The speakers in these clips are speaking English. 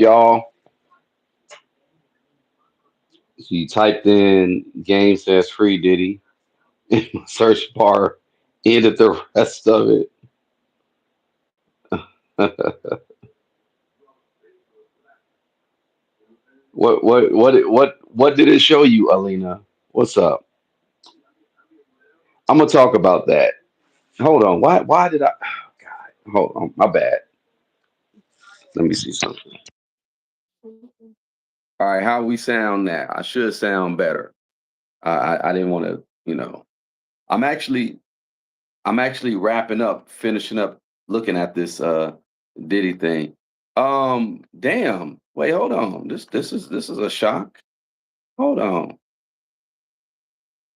Y'all, you typed in game says free Diddy in my search bar, ended the rest of it. What did it show you, Alina? What's up? I'm gonna talk about that. Hold on. Why did I oh, God, hold on, my bad. Let me see something. All right, how we sound now? I should sound better. I didn't want to, I'm actually I'm actually wrapping up, finishing up looking at this Diddy thing. Damn. Wait, hold on. This is a shock. Hold on.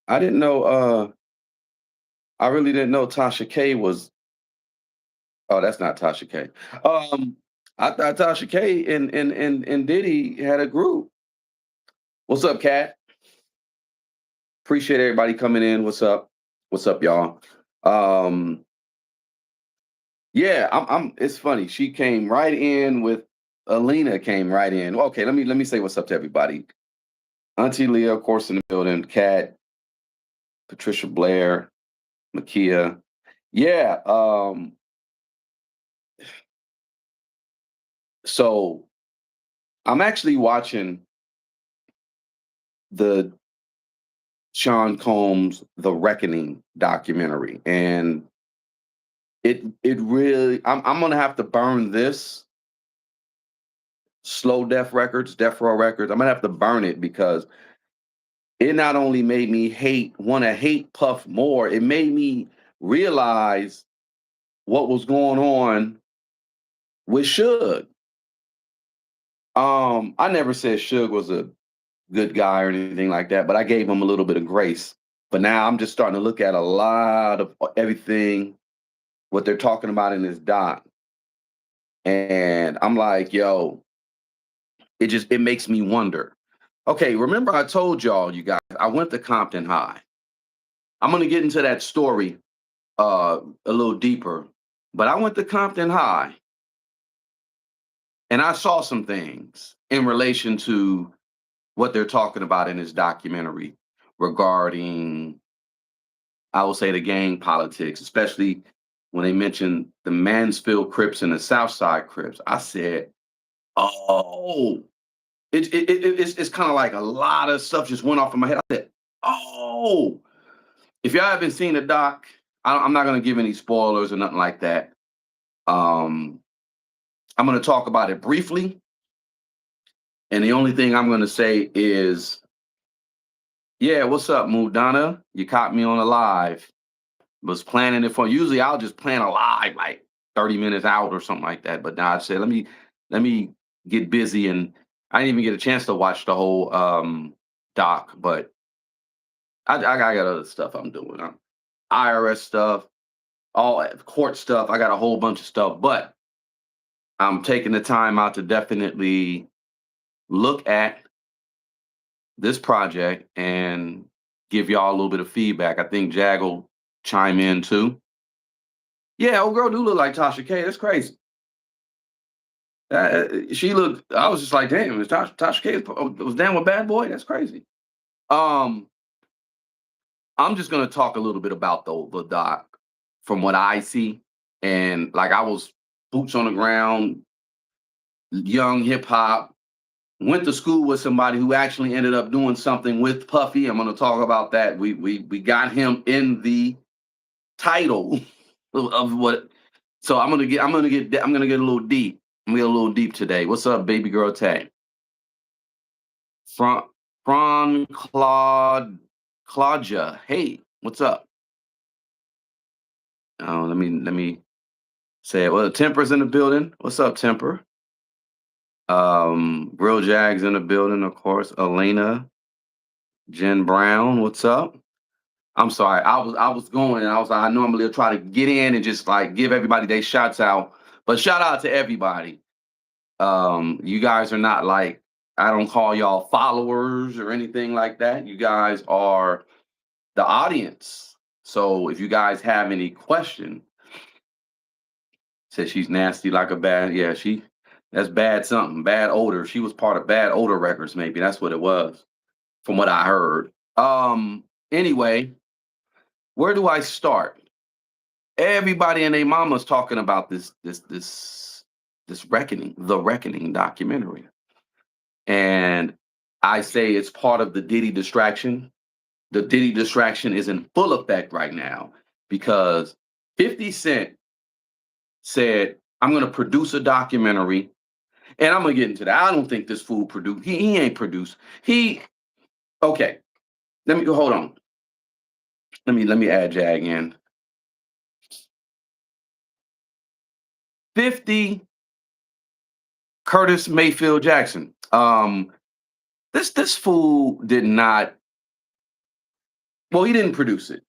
I didn't know I really didn't know Tasha K was oh, that's not Tasha K. I thought Tasha K and Diddy had a group. What's up, Cat? Appreciate everybody coming in. What's up? What's up, y'all? Um, yeah, I'm it's funny. She came right in with Alina came right in. Okay, let me say what's up to everybody. Auntie Leah, of course, in the building, Kat, Patricia Blair, Makia. Yeah, so I'm actually watching the Sean Combs The Reckoning documentary, and it really I'm gonna have to burn this slow death row records. I'm gonna have to burn it because it not only made me want to hate Puff more, it made me realize what was going on with Suge. I never said Suge was a good guy or anything like that, but I gave him a little bit of grace. But now I'm just starting to look at a lot of everything, what they're talking about in this doc. And I'm like, yo, it makes me wonder. Okay, remember I told y'all, you guys, I went to Compton High. I'm gonna get into that story a little deeper. But I went to Compton High and I saw some things in relation to what they're talking about in this documentary regarding, I will say, the gang politics, especially when they mentioned the Mansfield Crips and the Southside Crips. I said, oh, it's kind of like a lot of stuff just went off in my head. I said, oh, if y'all haven't seen the doc, I'm not going to give any spoilers or nothing like that. Um, I'm going to talk about it briefly. And the only thing I'm going to say is, yeah, what's up, Mudana? You caught me on a live. Was planning it for, usually I'll just plan a live like 30 minutes out or something like that. But now I said, let me get busy. And I didn't even get a chance to watch the whole doc, but I got other stuff I'm doing. IRS stuff, all court stuff. I got a whole bunch of stuff, but I'm taking the time out to definitely look at this project and give y'all a little bit of feedback. I think Jag will chime in too. Yeah, old girl do look like Tasha K. That's crazy. She looked. I was just like, damn, is Tasha K was down with Bad Boy? That's crazy. Um, I'm just gonna talk a little bit about the doc from what I see, and like I was boots on the ground, young hip hop. Went to school with somebody who actually ended up doing something with Puffy. I'm going to talk about that. We got him in the title of what. So I'm gonna get a little deep. I'm gonna get a little deep today. What's up, baby girl Tay? Fran Fran Claudia. Hey, what's up? Oh, let me say it. Well, Temper's in the building. What's up, Temper? Real Jags in the building, of course. Elena, Jen Brown, what's up? I'm sorry. I was going and I was like, I normally try to get in and just like give everybody their shots out. But shout out to everybody. You guys are not like, I don't call y'all followers or anything like that. You guys are the audience. So if you guys have any question, says she's nasty like a bad, yeah, That's bad something, bad odor. She was part of Bad Odor Records, maybe. That's what it was, from what I heard. Anyway, where do I start? Everybody and their mama's talking about this reckoning, the reckoning documentary. And I say it's part of the Diddy distraction. The Diddy distraction is in full effect right now because 50 Cent said, I'm gonna produce a documentary. And I'm gonna get into that. I don't think this fool produced. He ain't produced. He okay. Let me hold on. Let me add Jag in. 50 Curtis Mayfield Jackson. This fool did not. Well, he didn't produce it.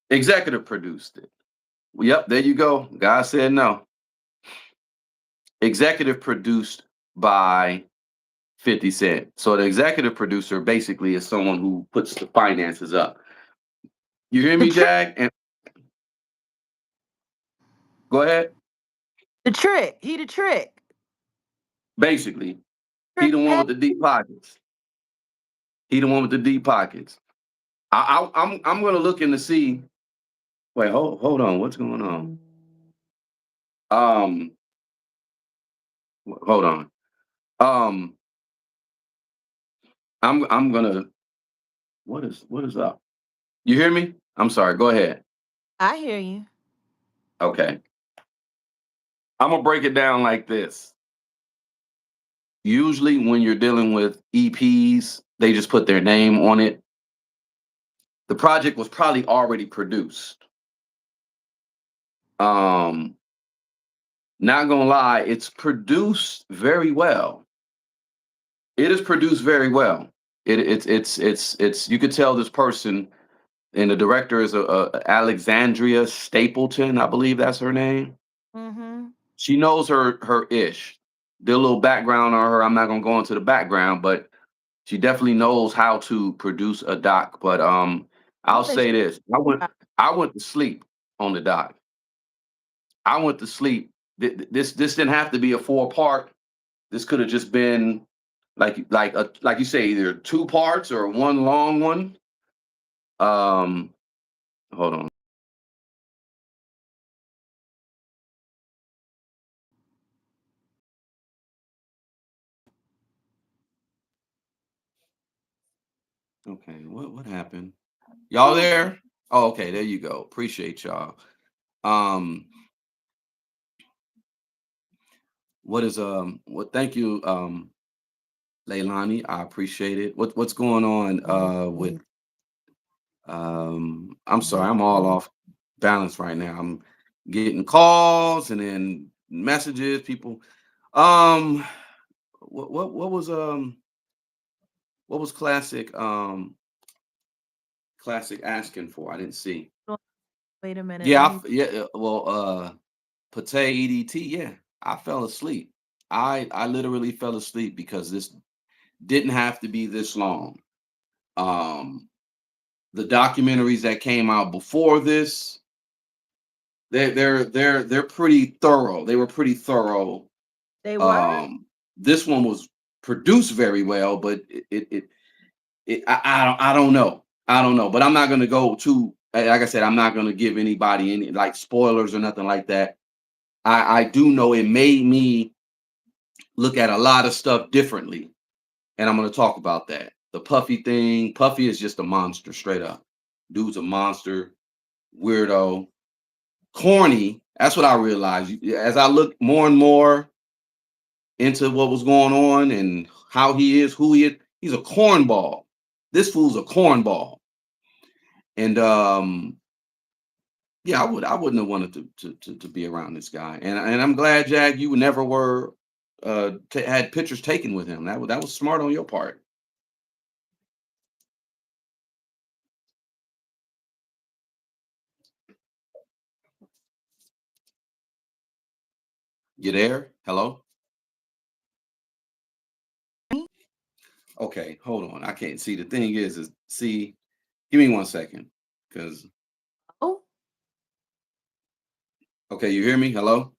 Executive produced it. Yep, there you go. God said no. Executive produced by 50 Cent. So the executive producer basically is someone who puts the finances up. You hear The me, trick, Jag? And go ahead. the trick. He the trick. Basically, he Trick the one head. with the deep pockets. He the one with the deep pockets. I'm gonna look in to see. Wait, hold on. What's going on? Um, hold on. Um, I'm gonna. What is up? You hear me? I'm sorry. Go ahead. I hear you. Okay. I'm gonna break it down like this. Usually, when you're dealing with EPs, they just put their name on it. The project was probably already produced. Um, Not gonna lie, it's produced very well. It is produced very well. It's you could tell this person, and the director is a Alexandria Stapleton, I believe that's her name. Mm-hmm. She knows her ish. Did a little background on her. I'm not gonna go into the background, but she definitely knows how to produce a doc. But You I'll said say this: I went to sleep on the doc. I went to sleep. This didn't have to be a 4 part. This could have just been like you say, either 2 parts or one long one. Um, Hold on. Okay, what happened? Y'all who? there? Oh, okay, there you go. Appreciate y'all. Um, what is what thank you, Leilani. I appreciate it. What's going on with I'm sorry, I'm all off balance right now. I'm getting calls and then messages, people. Um what was classic asking for? I didn't see. Wait a minute. Yeah, Let me. well, Pate EDT, yeah, I fell asleep. I literally fell asleep because this didn't have to be this long. Um, the documentaries that came out before this, they're pretty thorough. They were pretty thorough. They were. Um, this one was produced very well, but I don't know. I don't know, but I'm not gonna go too. Like I said, I'm not gonna give anybody any like spoilers or nothing like that. I do know it made me look at a lot of stuff differently, and I'm gonna talk about that. The Puffy thing. Puffy is just a monster, straight up. Dude's a monster, weirdo, corny. That's what I realized as I look more and more into what was going on and how he is, who he is. He's a cornball. This fool's a cornball, and yeah, I wouldn't have wanted to be around this guy, and I'm glad, Jag, you never were had pictures taken with him. That was smart on your part. You there? Hello? Okay, hold on. I can't see. The thing is see. Give me 1 second, because Oh, okay, you hear me? Hello?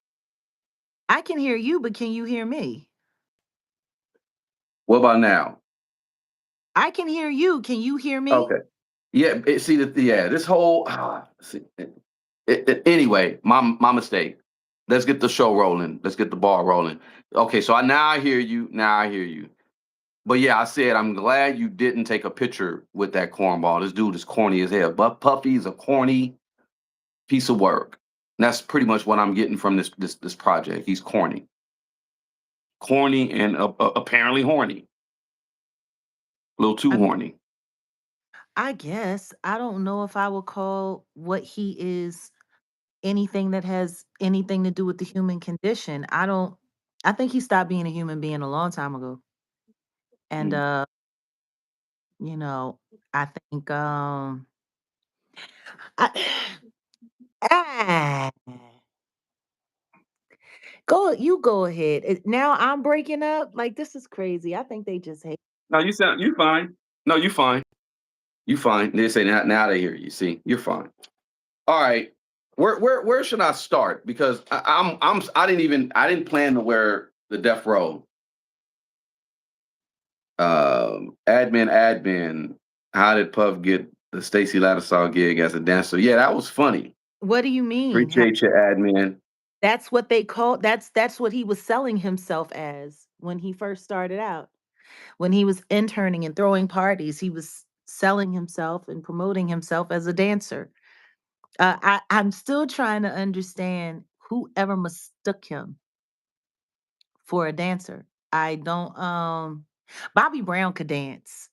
I can hear you, but can you hear me? What about now? I can hear you. Can you hear me? Okay. Yeah, see that. Yeah, this whole see, anyway, my mistake. Let's get the show rolling. Let's get the ball rolling. Okay, so now I hear you. Now I hear you. But yeah, I said I'm glad you didn't take a picture with that cornball. This dude is corny as hell. But Puffy is a corny piece of work. And that's pretty much what I'm getting from this project. He's corny, and apparently horny. A little too I horny. I guess I don't know if I would call what he is anything that has anything to do with the human condition. I think he stopped being a human being a long time ago. And Mm. you know, I think I, ah, go ahead. Now I'm breaking up. Like this is crazy. I think they just hate. No, you fine. No, you fine. You fine. They say now they hear you. See, you're fine. All right. Where should I start? Because I didn't plan to wear the death row. Admin. How did Puff get the Stacey Lattisaw gig as a dancer? Yeah, that was funny. What do you mean? Appreciate you, admin. That's what they call that's what he was selling himself as when he first started out. When he was interning and throwing parties, he was selling himself and promoting himself as a dancer. I'm still trying to understand whoever mistook him for a dancer. I don't Bobby Brown could dance.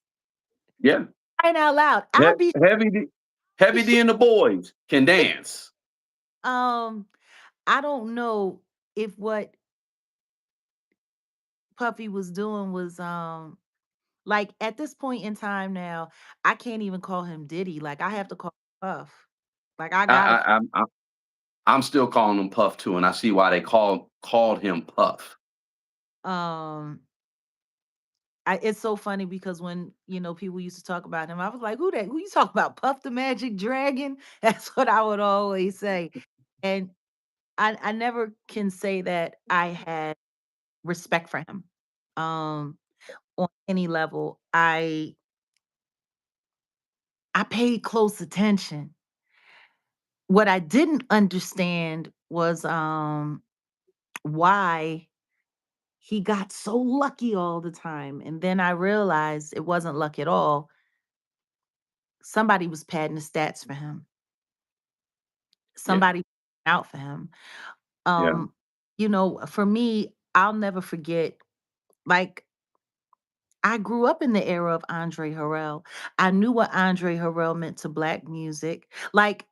Yeah, Crying out loud. heavy D, heavy D and the boys can dance. um I don't know if what Puffy was doing was like at this point in time now, I can't even call him Diddy. Like I have to call him Puff. Like I I, gotta I, I'm, I'm I'm still calling him Puff too, and I see why they called him Puff. um it's so funny because when people used to talk about him, I was like, who you talk about? Puff the Magic Dragon? That's what I would always say. And I never can say that I had respect for him. Um on any level. I paid close attention. What I didn't understand was why he got so lucky all the time. And then I realized it wasn't luck at all. Somebody was padding the stats for him. Yeah, Somebody out for him. yeah, Um, for me, I'll never forget, like, I grew up in the era of Andre Harrell. I knew what Andre Harrell meant to black music. Like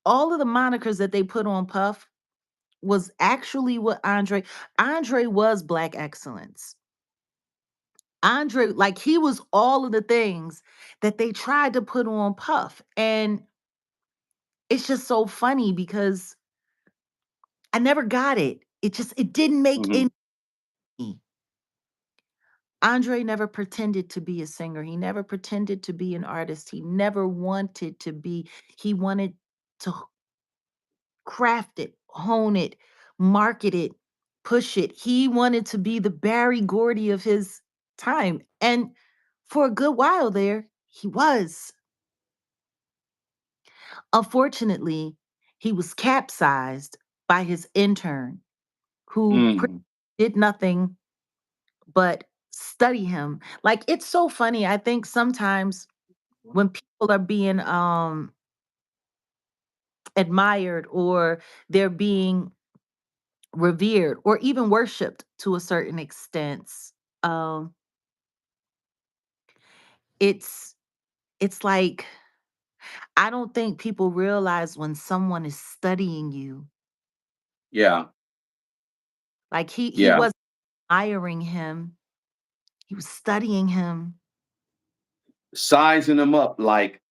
all of the monikers that they put on Puff was actually what Andre was black excellence. Andre, like he was all of the things that they tried to put on Puff. And it's just so funny because I never got it. It didn't make hmm any. Andre never pretended to be a singer. He never pretended to be an artist. He never wanted to be. He wanted to craft it, hone it, market it, push it. He wanted to be the Barry Gordy of his time. And for a good while there, he was. Unfortunately, he was capsized by his intern who mm, did nothing but study him. Like it's so funny. I think sometimes when people are being admired or they're being revered or even worshiped to a certain extent, um it's it's like I don't think people realize when someone is studying you. yeah, Like he yeah. was admiring him. He was studying him. Sizing them up like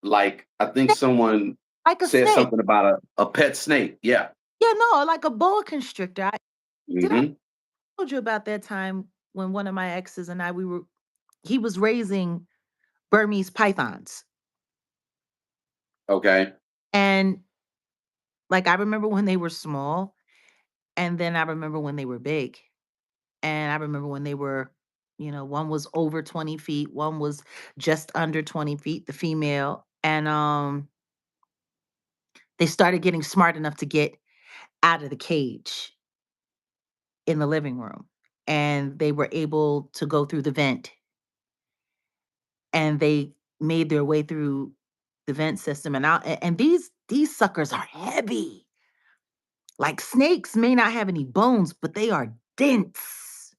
I think someone Like a said snake. something about a pet snake. Yeah. Yeah, no, like a boa constrictor. I Hmm. told you about that time when one of my exes and I we were he was raising Burmese pythons. Okay. And like I remember when they were small and then I remember when they were big and I remember when they were One was over 20 feet, one was just under 20 feet, the female. And they started getting smart enough to get out of the cage in the living room. And they were able to go through the vent, and they made their way through the vent system. And out and these suckers are heavy. Like snakes may not have any bones, but they are dense.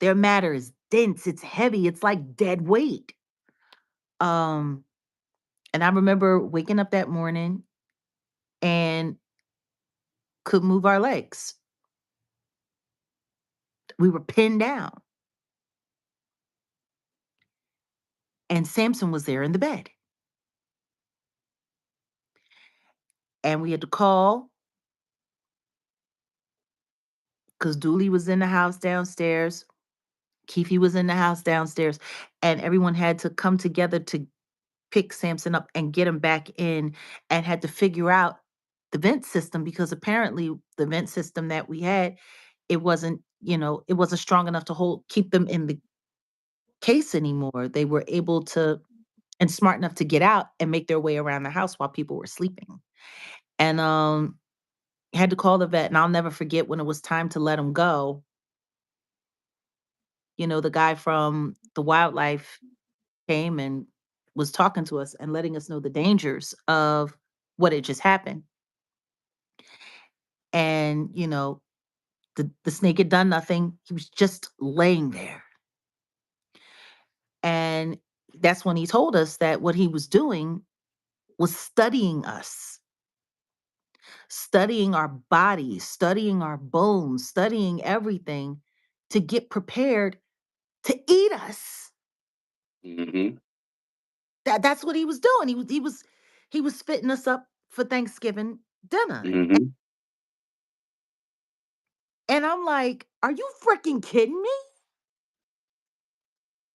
Their matter is dense. It's heavy. It's like dead weight. Um, and I remember waking up that morning and couldn't move our legs. We were pinned down, and Samson was there in the bed. And we had to call because Dooley was in the house downstairs. Keefe was in the house downstairs, and everyone had to come together to pick Samson up and get him back in, and had to figure out the vent system, because apparently the vent system that we had, it wasn't strong enough to keep them in the case anymore. They were able to and smart enough to get out and make their way around the house while people were sleeping. And had to call the vet, and I'll never forget when it was time to let him go. The guy from the wildlife came and was talking to us and letting us know the dangers of what had just happened. And, the snake had done nothing. He was just laying there. And that's when he told us that what he was doing was studying us, studying our bodies, studying our bones, studying everything to get prepared to eat us. Hmm. That's what he was doing. He was spitting us up for Thanksgiving dinner. Hmm. And I'm like, "Are you freaking kidding me?"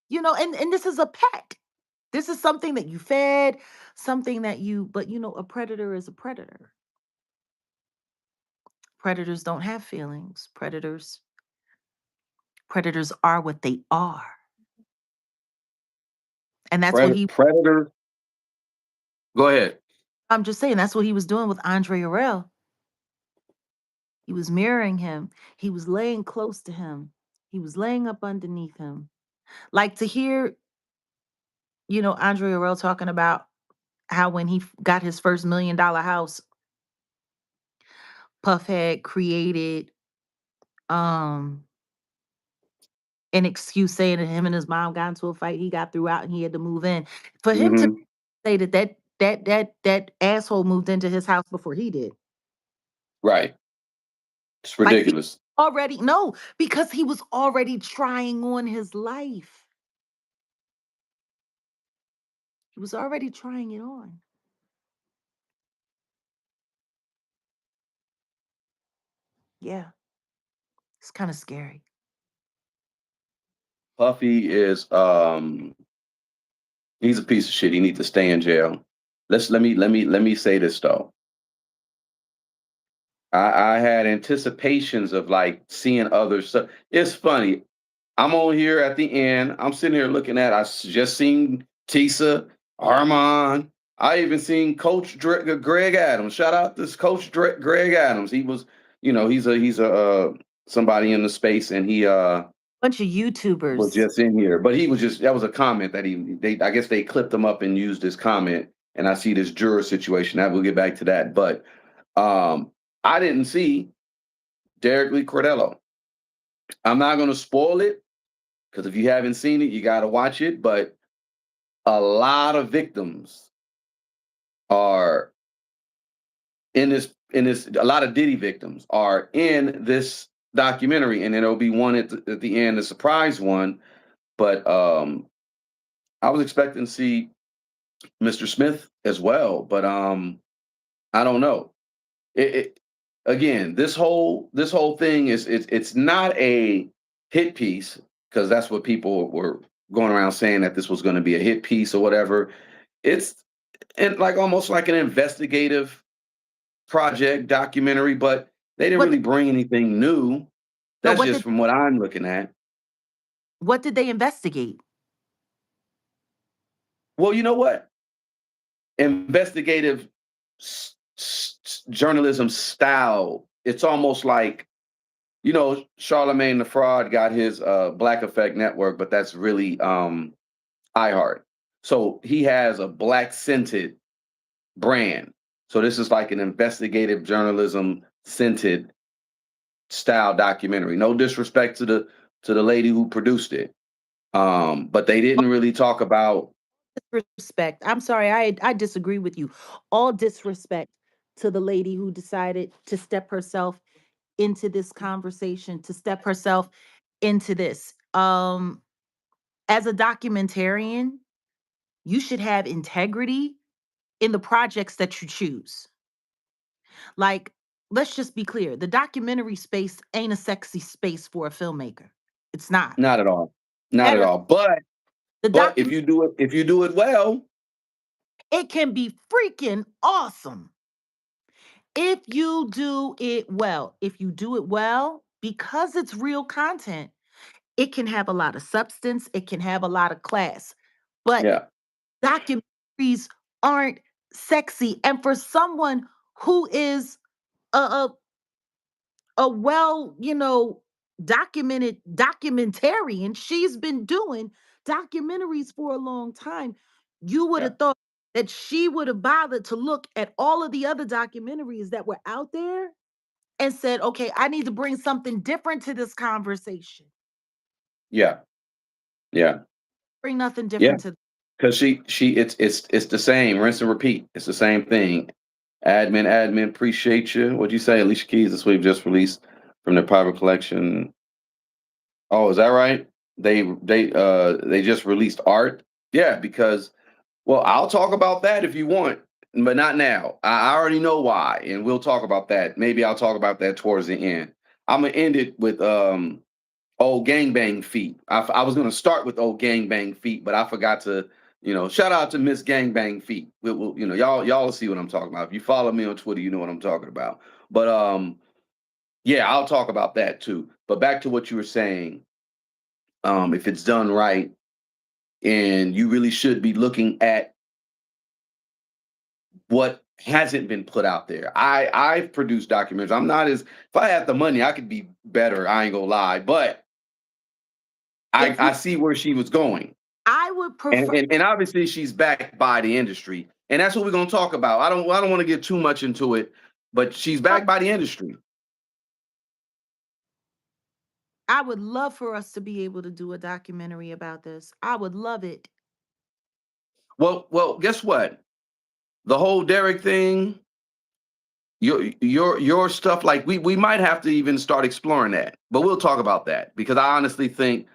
And this is a pet. This is something that you fed, something that but a predator is a predator. Predators don't have feelings. Predators are what they are. And that's what Predator. Go ahead. I'm just saying, that's what he was doing with Andre Harrell. He was mirroring him. He was laying close to him. He was laying up underneath him. Like, to hear, Andre Harrell talking about how when he got his first $1 million house, Puff had created um an excuse, saying that him and his mom got into a fight, he got threw out and he had to move in. For him to Hmm. say that asshole moved into his house before he did. Right. It's Like, he ridiculous. already no, because he was already trying on his life. He was already trying it on. Yeah, it's kind of scary. Puffy is he's a piece of shit. He needs to stay in jail. Let me say this though. I had anticipations of like seeing other stuff. It's funny. I'm on here at the end. I'm sitting here looking at. Just seen Tisa, Armand. I even seen Coach Greg Adams. Shout out this Coach Greg Adams. He was, he's a somebody in the space, and he Bunch of was YouTubers. just in here. But he was just that was a comment that I guess they clipped him up and used this comment. And I see this juror situation. I will get back to that, but um, I didn't see Derek Lee Cordello. I'm not going to spoil it because if you haven't seen it, you got to watch it. But a lot of victims are a lot of Diddy victims are in this documentary, and then there'll be one at the end, a surprise one. But I was expecting to see Mr. Smith as well, but I don't know. It again, this whole thing it's not a hit piece, because that's what people were going around saying, that this was going to be a hit piece or whatever. It's like almost like an investigative project documentary, but they didn't What really bring anything new. no, That's what just did from what I'm looking at. What did they investigate? Well, you know what? Investigative journalism style. It's almost like, Charlemagne the Fraud got his Black Effect Network, but that's really iHeart. So he has a black scented brand. So this is like an investigative journalism scented style documentary. No disrespect to the lady who produced it. But they didn't really talk about. Disrespect. I'm sorry, I disagree with you. All disrespect to the lady who decided to step herself into this conversation, to step herself into this. As a documentarian, you should have integrity in the projects that you choose. Like, let's just be clear, the documentary space ain't a sexy space for a filmmaker. It's not. Not at all. Not at Matter all. the But document if you do it well, it can be freaking awesome if you do it well. If you do it well, because it's real content, it can have a lot of substance, it can have a lot of class. But yeah, documentaries aren't sexy. And for someone who is a well, documented documentarian, she's been doing documentaries for a long time. You would yeah, have thought that she would have bothered to look at all of the other documentaries that were out there and said, okay, I need to bring something different to this conversation. yeah, yeah, Bring nothing yeah. different to. Because it's the same, rinse and repeat. It's the same thing. Admin, appreciate you. What'd you say? Alicia Keys, this we've just released from their private collection. Oh, is that right? They just released art. Yeah, because, well, I'll talk about that if you want, but not now. I already know why, and we'll talk about that. Maybe I'll talk about that towards the end. I'm gonna end it with old gangbang feet. I was gonna start with old gangbang feet, but I forgot to, shout out to Miss Gangbang feet. Y'all will see what I'm talking about. If you follow me on Twitter, you know what I'm talking about. But yeah, I'll talk about that too. But back to what you were saying, if it's done right, and you really should be looking at what hasn't been put out there. I've produced documentaries. I'm not as if I had the money, I could be better. I ain't gonna lie, but If you I see where she was going. I would And, prefer and and obviously she's backed by the industry, and that's what we're gonna talk about. I don't want to get too much into it, but she's backed by the industry. I would love for us to be able to do a documentary about this. I would love it. Well, guess what? The whole Derek thing, your stuff, like we might have to even start exploring that, but we'll talk about that because I honestly think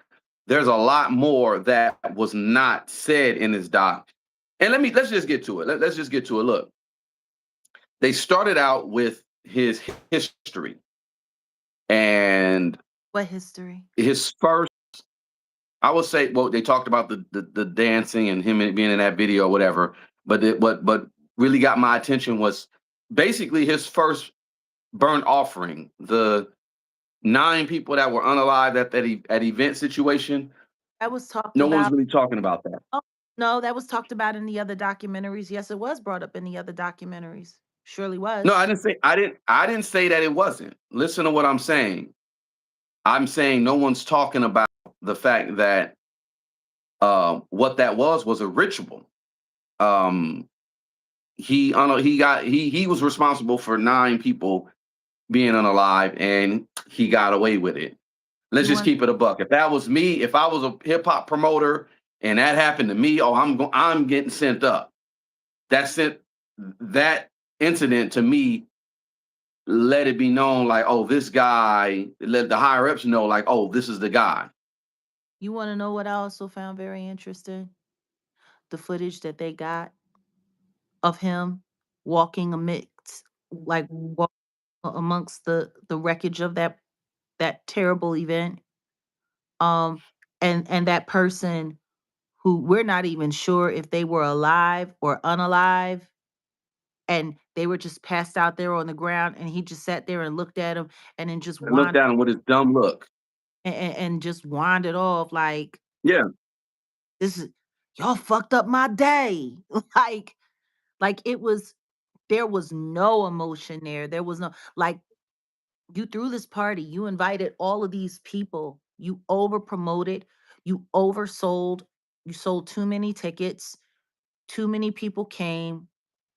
there's a lot more that was not said in this doc. And let's just get to it. Let's just get to it. Look, they started out with his history and What history? his first. I would say, well, they talked about the dancing and him being in that video or whatever. But what really got my attention was basically his first burnt offering. The 9 people that were unalive at at event situation. That was talked No one's about. really talking about that. Oh, no, that was talked about in the other documentaries. Yes, it was brought up in the other documentaries. Surely No, was. I didn't say that it wasn't. Listen to what I'm saying. I'm saying no one's talking about the fact that what that was a ritual. Um, he was responsible for 9 people being unalive, and he got away with it. Let's You just want keep it a buck. If that was me, if I was a hip hop promoter and that happened to me, oh, I'm getting sent up. That's it. That incident to me let it be known like, oh, this guy, let the higher ups know like, oh, this is the guy. you want to know what I also found very interesting? The footage that they got of him walking amidst, like walking amongst the wreckage of that terrible event. Um, and that person who we're not even sure if they were alive or unalive, and they were just passed out there on the ground, and he just sat there and looked at him and then just I looked wandered. at him with his dumb look. and just wandered off like, Yeah. this is y'all fucked up my day. like it was, there was no emotion there. There was no, like, you threw this party, you invited all of these people, you over promoted, you oversold, you sold too many tickets, too many people came,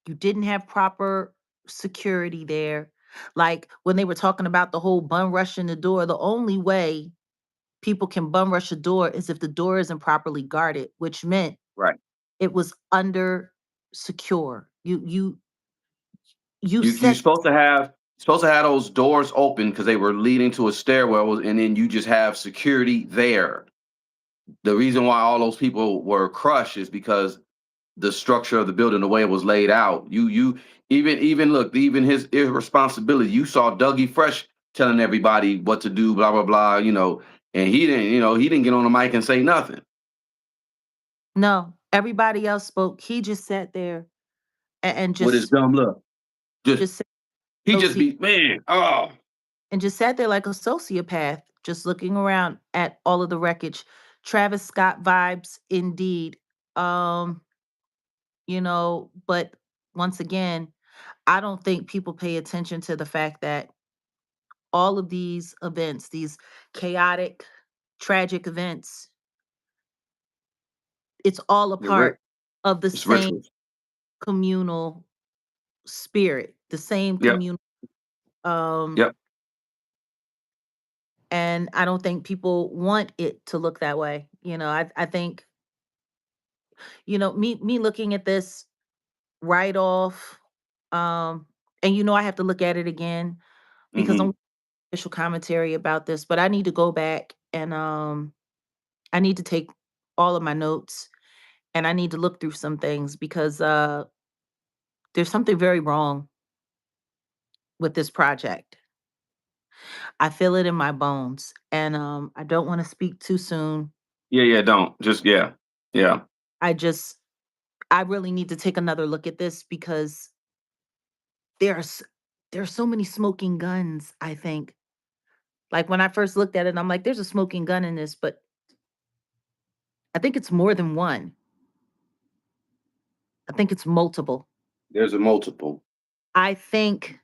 you didn't have proper security there. Like when they were talking about the whole bum rush in the door, the only way people can bum rush a door is if the door isn't properly guarded, which meant Right. it was under secure. You You set, supposed to have those doors open because they were leading to a stairwell, and then you just have security there. The reason why all those people were crushed is because the structure of the building, the way it was laid out. You even look, even his irresponsibility. You saw Dougie Fresh telling everybody what to do, blah blah blah. And he didn't get on the mic and say nothing no, everybody else spoke. He just sat there and with his dumb look. Just just sat he just soci- be man. Oh, and just sat there like a sociopath, just looking around at all of the wreckage. Travis Scott vibes indeed. Um, but once again, I don't think people pay attention to the fact that all of these events, these chaotic, tragic events, it's all a you're right. part of the It's same rituals. communal spirit, the same Yep. communal. Um, Yep. and I don't think people want it to look that way. I think, me looking at this right off, um, and I have to look at it again because I'm Hmm. official commentary about this, but I need to go back and I need to take all of my notes and I need to look through some things because there's something very wrong with this project. I feel it in my bones, and I don't want to speak too soon. Yeah. Yeah. Don't just yeah. Yeah. I just I really need to take another look at this because there's there's so many smoking guns, I think. Like when I first looked at it, I'm like, there's a smoking gun in this, but I think it's more than one. I think it's multiple. There's a multiple. I think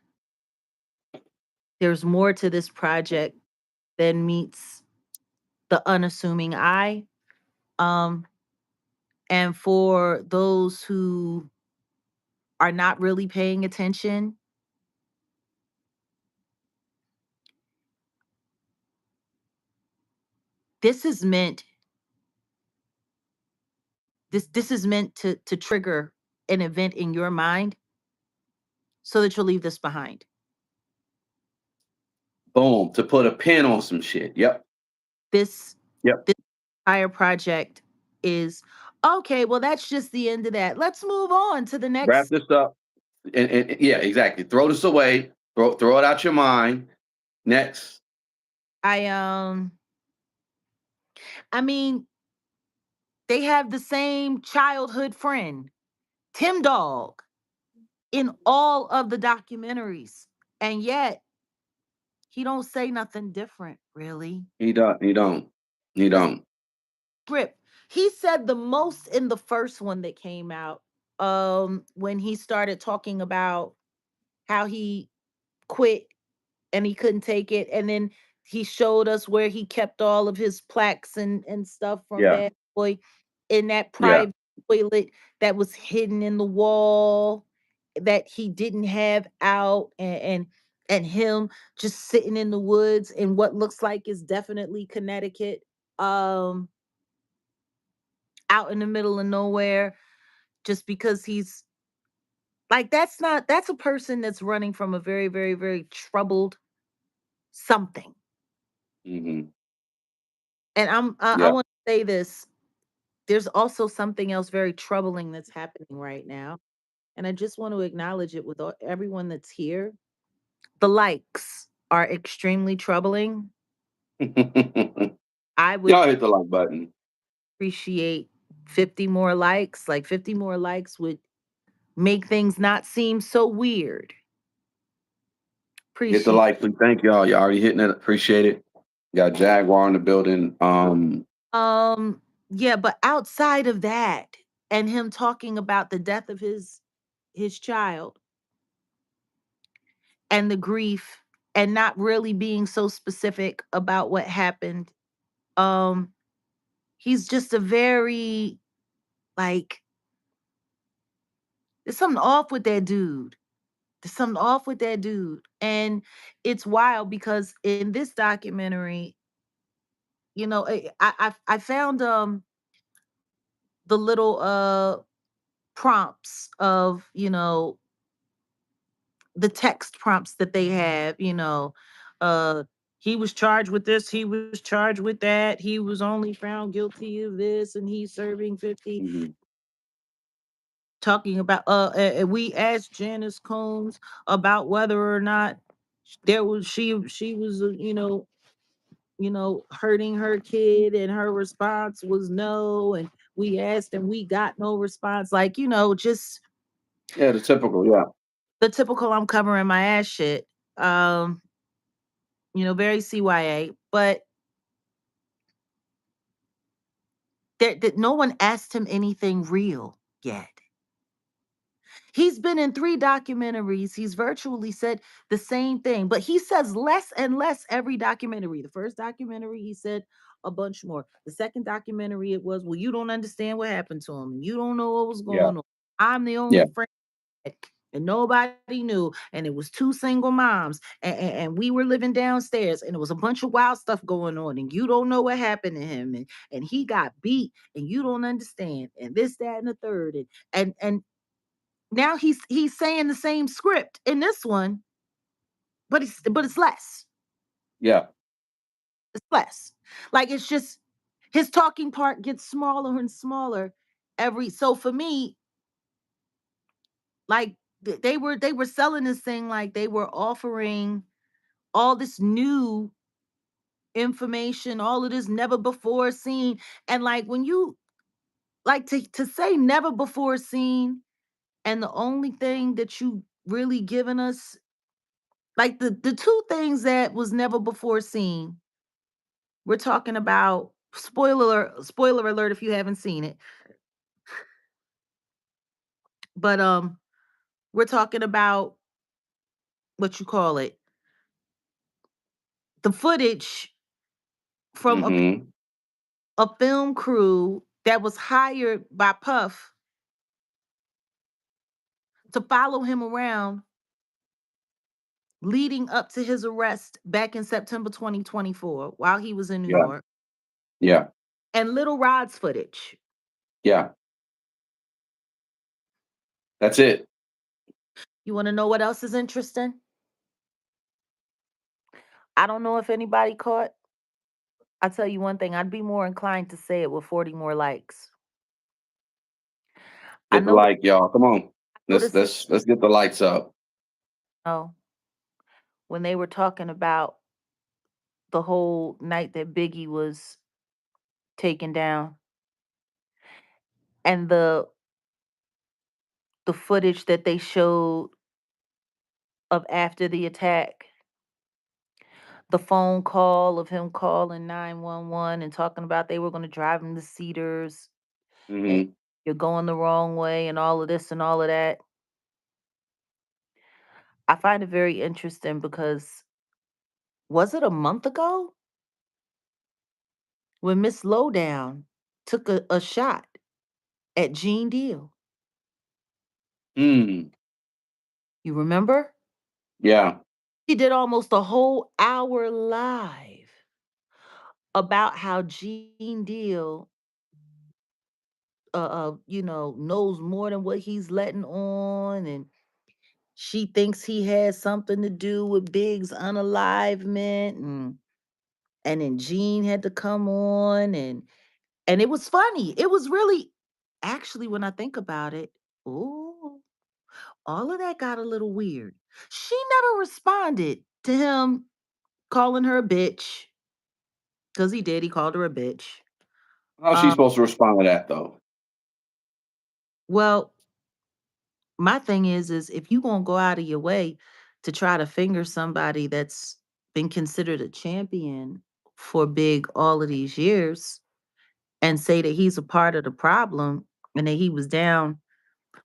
there's more to this project than meets the unassuming eye. Um, and for those who are not really paying attention, this is meant this is meant to trigger an event in your mind so that you'll leave this behind. Boom. To put a pin on some shit. Yep. This Yep. this entire project is okay, well that's just the end of that. Let's move on to the Wrap next. this up. And yeah, exactly. Throw this away. Throw it out your mind. Next. I I mean, they have the same childhood friend, Tim Dog, in all of the documentaries. And yet he don't say nothing different, really. He don't. He don't. He The don't. script. He said the most in the first one that came out, when he started talking about how he quit and he couldn't take it. And then he showed us where he kept all of his plaques and stuff from Yeah. Bad Boy in that Yeah. private toilet that was hidden in the wall that he didn't have out, and him just sitting in the woods in what looks like is definitely Connecticut, um out in the middle of nowhere, just because he's like, that's a person that's running from a very, very, very troubled something. Hmm. And I Yeah. want to say this. There's also something else very troubling that's happening right now. And I just want to acknowledge it with everyone that's here. The likes are extremely troubling. I would Y'all hit the like button. appreciate 50 more likes. Like 50 more likes would make things not seem so weird. Hit the Appreciate. like, please. Thank y'all. Y'all already hitting it. Appreciate it. Got Jaguar in the building. Um, yeah, but outside of that, and him talking about the death of his child and the grief, and not really being so specific about what happened. Um, he's just a very, like, there's something off with that dude. There's something off with that dude. And it's wild because in this documentary, I found the little prompts of, the text prompts that they have, uh he was charged with this, he was charged with that, he was only found guilty of this, and he's serving 50. Mhm. Talking about we asked Janice Combs about whether or not there was she was hurting her kid, and her response was no, and we asked and we got no response, like, just Yeah, the typical. Yeah, the typical I'm covering my ass shit. um very CYA, but that no one asked him anything real yet. He's been in 3 documentaries. He's virtually said the same thing, but he says less and less every documentary. The first documentary, he said a bunch more. The second documentary, it was, well, you don't understand what happened to him. You don't know what was yeah, going on. I'm the yeah, only friend, and nobody knew. And it was 2 single moms, and we were living downstairs, and it was a bunch of wild stuff going on, and you don't know what happened to him, and he got beat, and you don't understand, and this, that, and the third. And now he's saying the same script in this one, but it's less. yeah, It's less. Like, it's just his talking part gets smaller and smaller every, so for me, like, they were selling this thing like they were offering all this new information, all of this never before seen. And like, when you, like, to say never before seen, and the only thing that you really given us, like, the two things that was never before seen, we're talking about, spoiler alert if you haven't seen it, but we're talking about, what you call it, the footage from hmm a film crew that was hired by Puff to follow him around leading up to his arrest back in September 2024 while he was in New yeah, York, yeah, and Little Rod's footage. yeah. That's it. You want to know what else is interesting? I don't know if anybody caught. I'll tell you one thing, I'd be more inclined to say it with 40 more likes. I Get the know like, y'all. Come on. Let's this is, let's let's get the lights up. oh, when they were talking about the whole night that Biggie was taken down, and the footage that they showed of after the attack, the phone call of him calling 911 and talking about they were going to drive him to Cedars, and Hmm you're going the wrong way, and all of this and all of that. I find it very interesting because, was it a month ago when Miss Lowdown took a shot at Gene Deal? Mm. You remember? Yeah. He did almost a whole hour live about how Gene Deal, knows more than what he's letting on, and she thinks he has something to do with Big's unalivement, and then Gene had to come on, and it was funny. It was really, actually, when I think about it, ooh, all of that got a little weird. She never responded to him calling her a bitch, because he did. He called her a bitch. How's she Um, supposed to respond to that though? well, my thing is if you gonna go out of your way to try to finger somebody that's been considered a champion for Big all of these years and say that he's a part of the problem and that he was down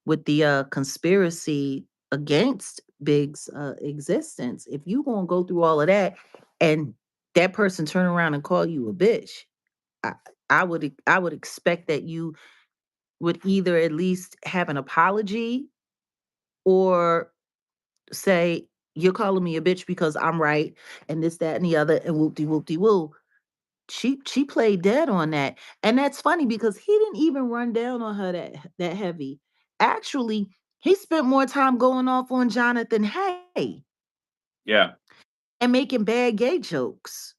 with the conspiracy against Big's existence. If you gonna go through all of that and that person turn around and call you a bitch, I, I would expect that you would either at least have an apology or say you're calling me a bitch because I'm right and this, that, and the other, and whoop de whoop de woo. She played dead on that. And that's funny because he didn't even run down on her that heavy. Actually, he spent more time going off on Jonathan Hay Yeah. and making bad gay jokes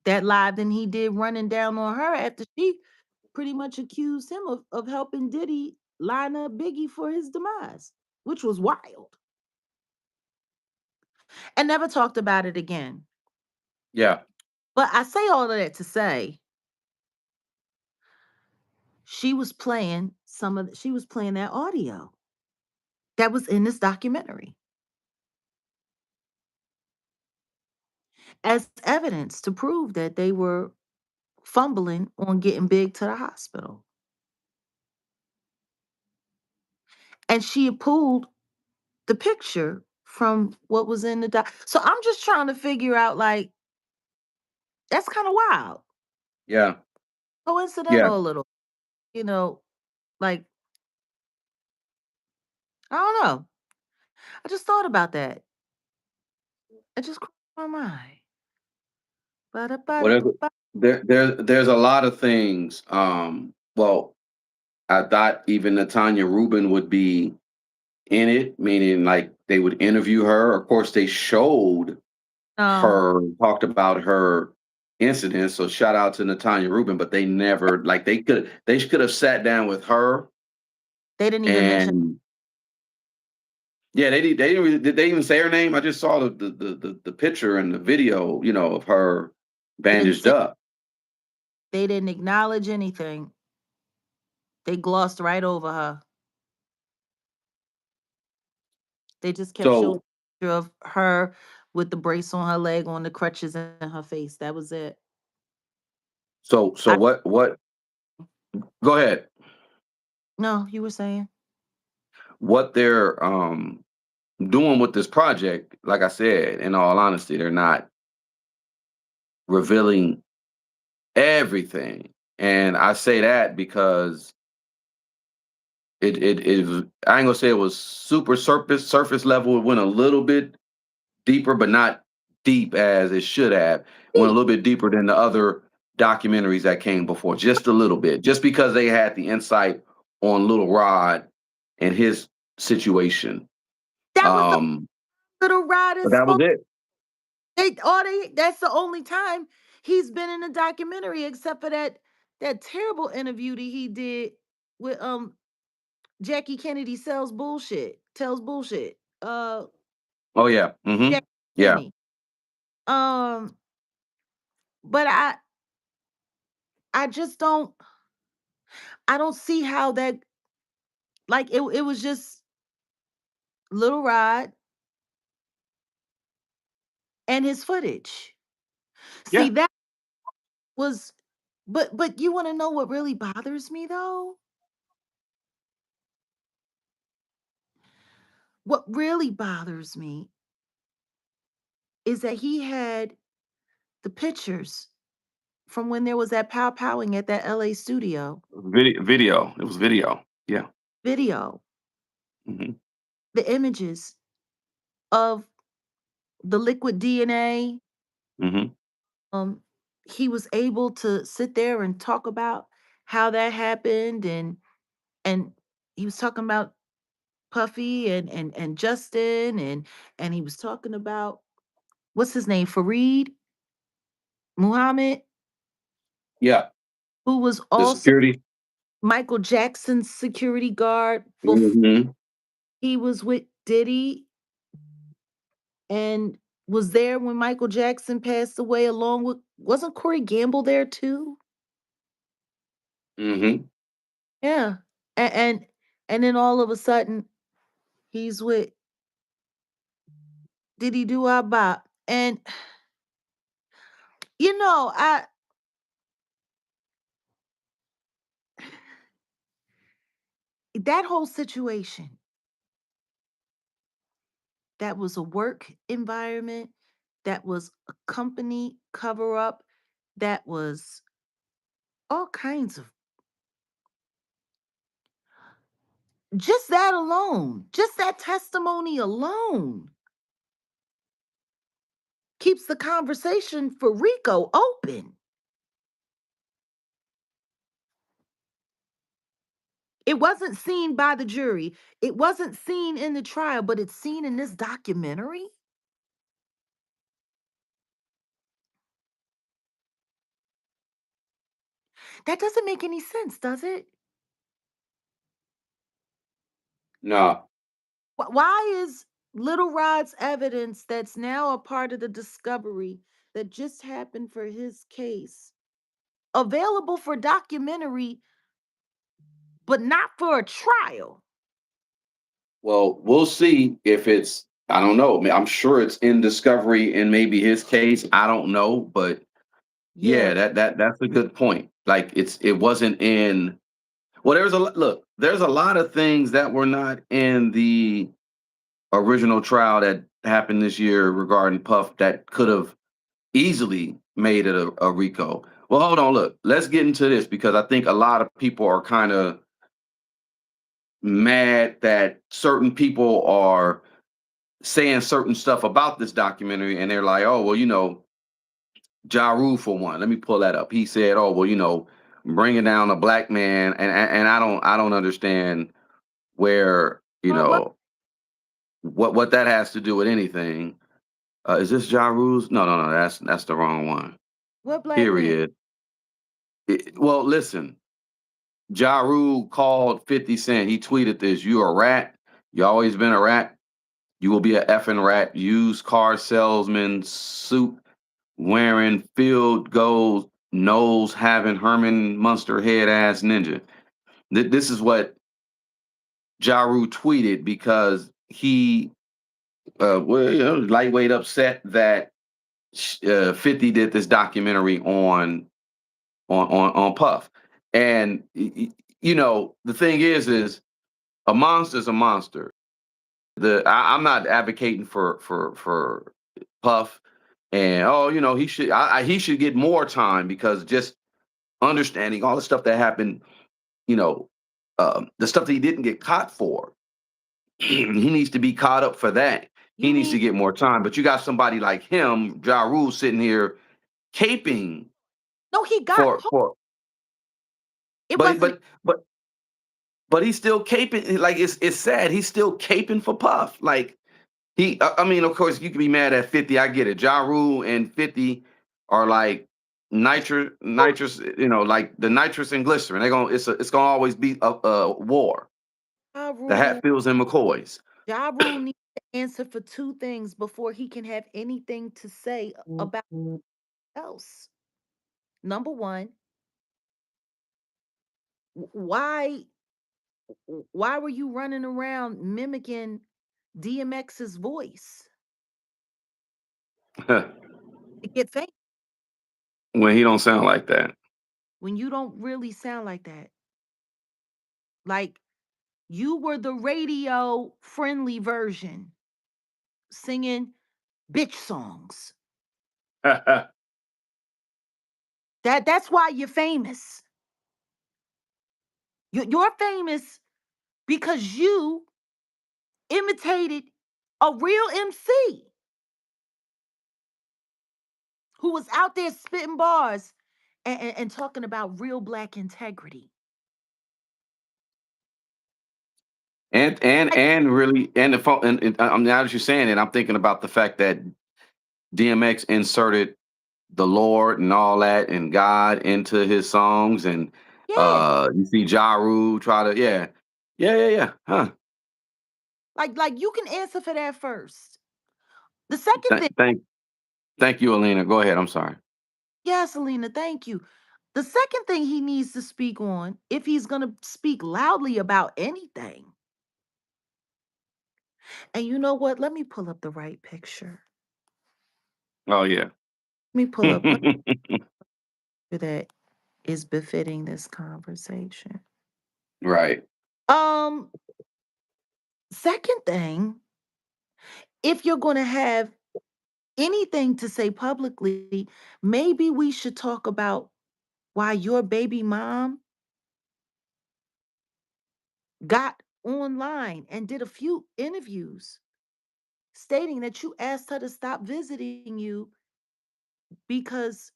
that live than he did running down on her after she pretty much accused him of helping Diddy line up Biggie for his demise, which was wild. And never talked about it again. Yeah. But I say all of that to say she was playing that audio that was in this documentary as evidence to prove that they were fumbling on getting Big to the hospital. And she had pulled the picture from what was in the doc. So I'm just trying to figure out like that's kind of wild. Yeah. Yeah. Coincidental a little, you know, like I don't know. I just thought about that. It just crossed my mind. Whatever. Ba-da-ba-da-ba-ba. There's a lot of things. Well, I thought even Natanya Rubin would be in it, meaning like they would interview her. Of course, they showed No, her, talked about her incident. So shout out to Natanya Rubin, but they never like they could have sat down with her they didn't even mention. and yeah, they didn't really, did they even say her name? I just saw the picture and the video, of her They didn't bandaged say. up. They didn't acknowledge anything. They glossed right over her. They just kept showing So a picture of her with the brace on her leg, on the crutches in her face. That was it. so I what go ahead. no, you were saying. What they're doing with this project, like I said, in all honesty, they're not revealing everything. And I say that because I ain't gonna say it was super surface level. It went a little bit deeper, but not deep as it should have. It went a little bit deeper than the other documentaries that came before, just a little bit, just because they had the insight on Little Rod and his situation. That was the Um, little but Ryder that was spoke. it. That's the only time he's been in a documentary, except for that terrible interview that he did with Jackie Kennedy tells bullshit. Oh yeah. Jackie Yeah. Kennedy. Um, but I just don't see how that like it was just Little Rod and his footage. See, Yeah. that was but you want to know what really bothers me though? What really bothers me is that he had the pictures from when there was that powing at that LA studio Video. It was video. Yeah. video, hmm the images of the liquid DNA. hmm Um, he was able to sit there and talk about how that happened and he was talking about Puffy and Justin and he was talking about what's his name, Fareed Muhammad, Yeah. who was The also security. Michael Jackson's security guard before hmm he was with Diddy and was there when Michael Jackson passed away along with wasn't Corey Gamble there too? hmm Yeah. And and then all of a sudden he's with Diddy Do Bop. And You know, I that whole situation, that was a work environment, that was a company cover up, that was all kinds of just that alone, just that testimony alone keeps the conversation for Rico open. It wasn't seen by the jury. It wasn't seen in the trial, but it's seen in this documentary. That doesn't make any sense, does it? No. Why is Little Rod's evidence that's now a part of the discovery that just happened for his case available for documentary, but not for a trial? Well, we'll see if it's, I don't know. I'm sure it's in discovery in maybe his case. I don't know, but Yeah, yeah, that's a good point. Like it wasn't in, well, look, there's a lot of things that were not in the original trial that happened this year regarding Puff that could have easily made it a RICO. Well, hold on, look, let's get into this because I think a lot of people are kind of mad that certain people are saying certain stuff about this documentary, and they're like, oh, well, Ja Rule for one. Let me pull that up. He said, oh, well, bringing down a black man, and I don't understand where what what that has to do with anything. Is this Ja Rule's? No, no, no. That's the wrong one. black Here he man? is. Well, listen. Ja Rule called 50 Cent. He tweeted this: "You a rat. You always been a rat. You will be a effing rat. Used car salesman, suit wearing, field goals, nose having, Herman Munster head ass ninja." This is what Ja Rule tweeted because he, well, lightweight upset that 50 did this documentary on Puff. And the thing is a monster's a monster. I'm not advocating for Puff, and he should get more time because just understanding all the stuff that happened, you know, the stuff that he didn't get caught for, he needs to be caught up for that. You He needs mean to get more time. But you got somebody like him, Ja Rule, sitting here caping no, he got for for it but wasn't but but but he's still caping. Like it's sad. He's still caping for Puff. Like I mean, of course, you can be mad at 50. I get it. Ja Rule and 50 are like nitrous. Like the nitrous and glycerin. It's gonna always be a war. Ja The Rule. Hatfields and McCoys. Ja Rule needs to answer for two things before he can have anything to say about else. Number one, why were you running around mimicking DMX's voice to get famous When he don't sound like that. when you don't really sound like that? Like you were the radio friendly version singing bitch songs. That's why you're famous. You're famous because you imitated a real MC who was out there spitting bars and talking about real black integrity. Like, And really and the phone and now that you're saying it, I'm thinking about the fact that DMX inserted the Lord and all that and God into his songs, and yeah, you see Ja Rule try to, yeah, huh. like you can answer for that first. The second Thank thing, thank thank you, Alina. Go ahead. I'm sorry. yes, Selena, thank you. The second thing he needs to speak on, if he's gonna speak loudly about anything, and you know what? Let me pull up the right picture. Oh yeah. Let me pull up that is befitting this conversation. Right. Um, Second thing, if you're going to have anything to say publicly, maybe we should talk about why your baby mom got online and did a few interviews stating that you asked her to stop visiting you because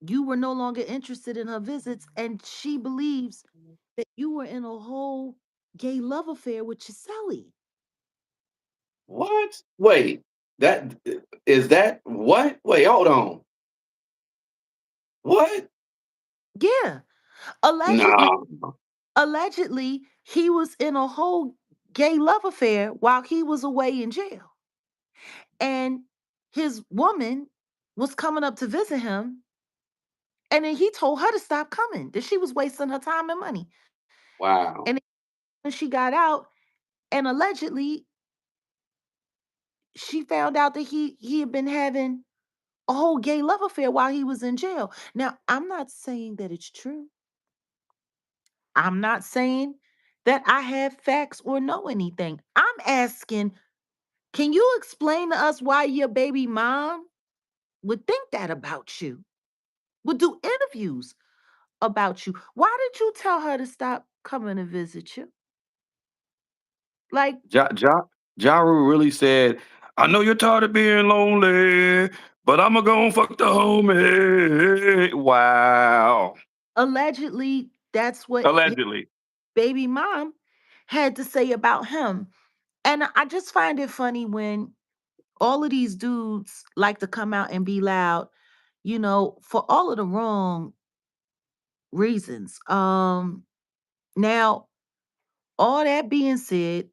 you were no longer interested in her visits, and she believes that you were in a whole gay love affair with Gisele. What? Wait, that is that what? Wait, hold on. What? Yeah. Allegedly, No. allegedly, he was in a whole gay love affair while he was away in jail. And his woman was coming up to visit him, and then he told her to stop coming, that she was wasting her time and money. Wow. And when she got out, and allegedly she found out that he had been having a whole gay love affair while he was in jail. Now, I'm not saying that it's true. I'm not saying that I have facts or know anything. I'm asking, can you explain to us why your baby mom would think that about you? Would do interviews about you? Why did you tell her to stop coming to visit you? Like, Ja Rule really said, "I know you're tired of being lonely, but Imma go and fuck the homie." Wow. allegedly, that's what his Allegedly. baby mom had to say about him. And I just find it funny when all of these dudes like to come out and be loud, for all of the wrong reasons. Now, all that being said,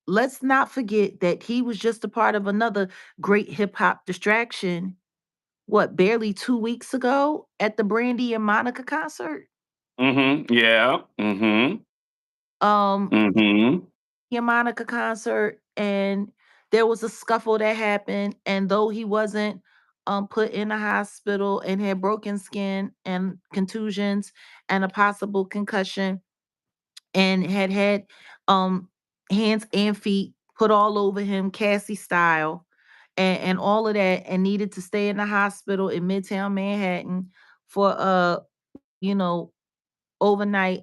let's not forget that he was just a part of another great hip hop distraction. What, barely 2 weeks ago at the Brandy and Monica concert? Mhm. Yeah. Mhm. Um, Mhm. and Monica concert, and there was a scuffle that happened, and though he wasn't put in the hospital and had broken skin and contusions and a possible concussion, and had um hands and feet put all over him Cassie style, and all of that, and needed to stay in the hospital in Midtown Manhattan for you know overnight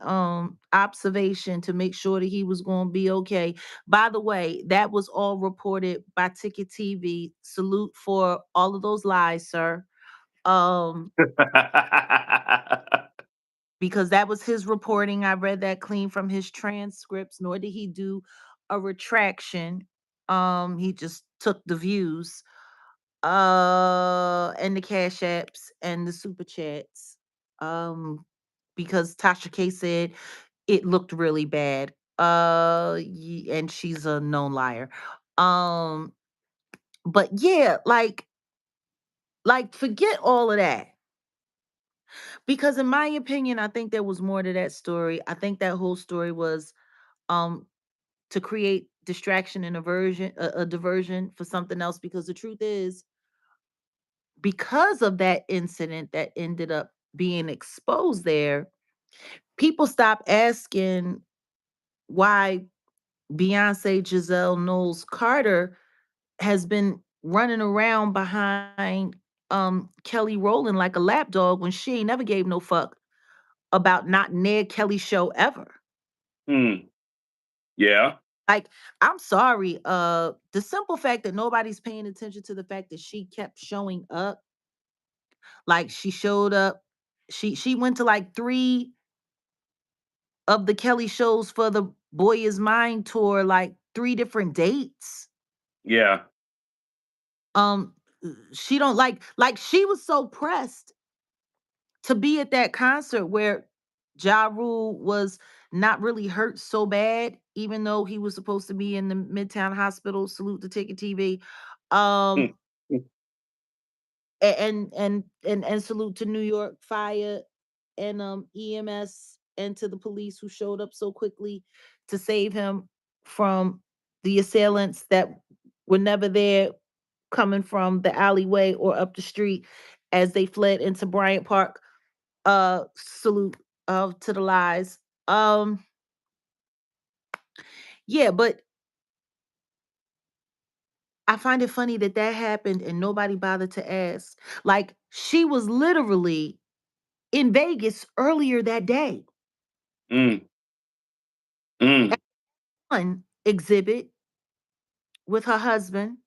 observation to make sure that he was going to be okay. By the way, that was all reported by Ticket TV. Salute for all of those lies, sir. Um because that was his reporting. I read that clean from his transcripts, nor did he do a retraction. He just took the views and the cash apps and the super chats. Um because Tasha K said it looked really bad. And she's a known liar. Um, but yeah, like forget all of that. Because in my opinion, I think there was more to that story. I think that whole story was um to create distraction and a diversion for something else. Because the truth is, because of that incident that ended up being exposed there, people stopped asking why Beyonce Giselle Knowles Carter has been running around behind Kelly Rowland like a lapdog when she ain't never gave no fuck about not Ned Kelly show ever. Hmm. Yeah. Like, I'm sorry, the simple fact that nobody's paying attention to the fact that she kept showing up, like she showed up, she went to like 3 of the Kelly shows for the Boy Is Mine tour, like 3 different dates. Yeah. Um, she don't like she was so pressed to be at that concert where Ja Rule was not really hurt so bad, even though he was supposed to be in the Midtown Hospital. Salute to Ticket TV. Mm. Um, Mm. and salute to New York Fire and EMS and to the police who showed up so quickly to save him from the assailants that were never there coming from the alleyway or up the street as they fled into Bryant Park. Salute to the lies. Um, yeah, but I find it funny that that happened and nobody bothered to ask. Like she was literally in Vegas earlier that day. Mm, mm. One exhibit with her husband,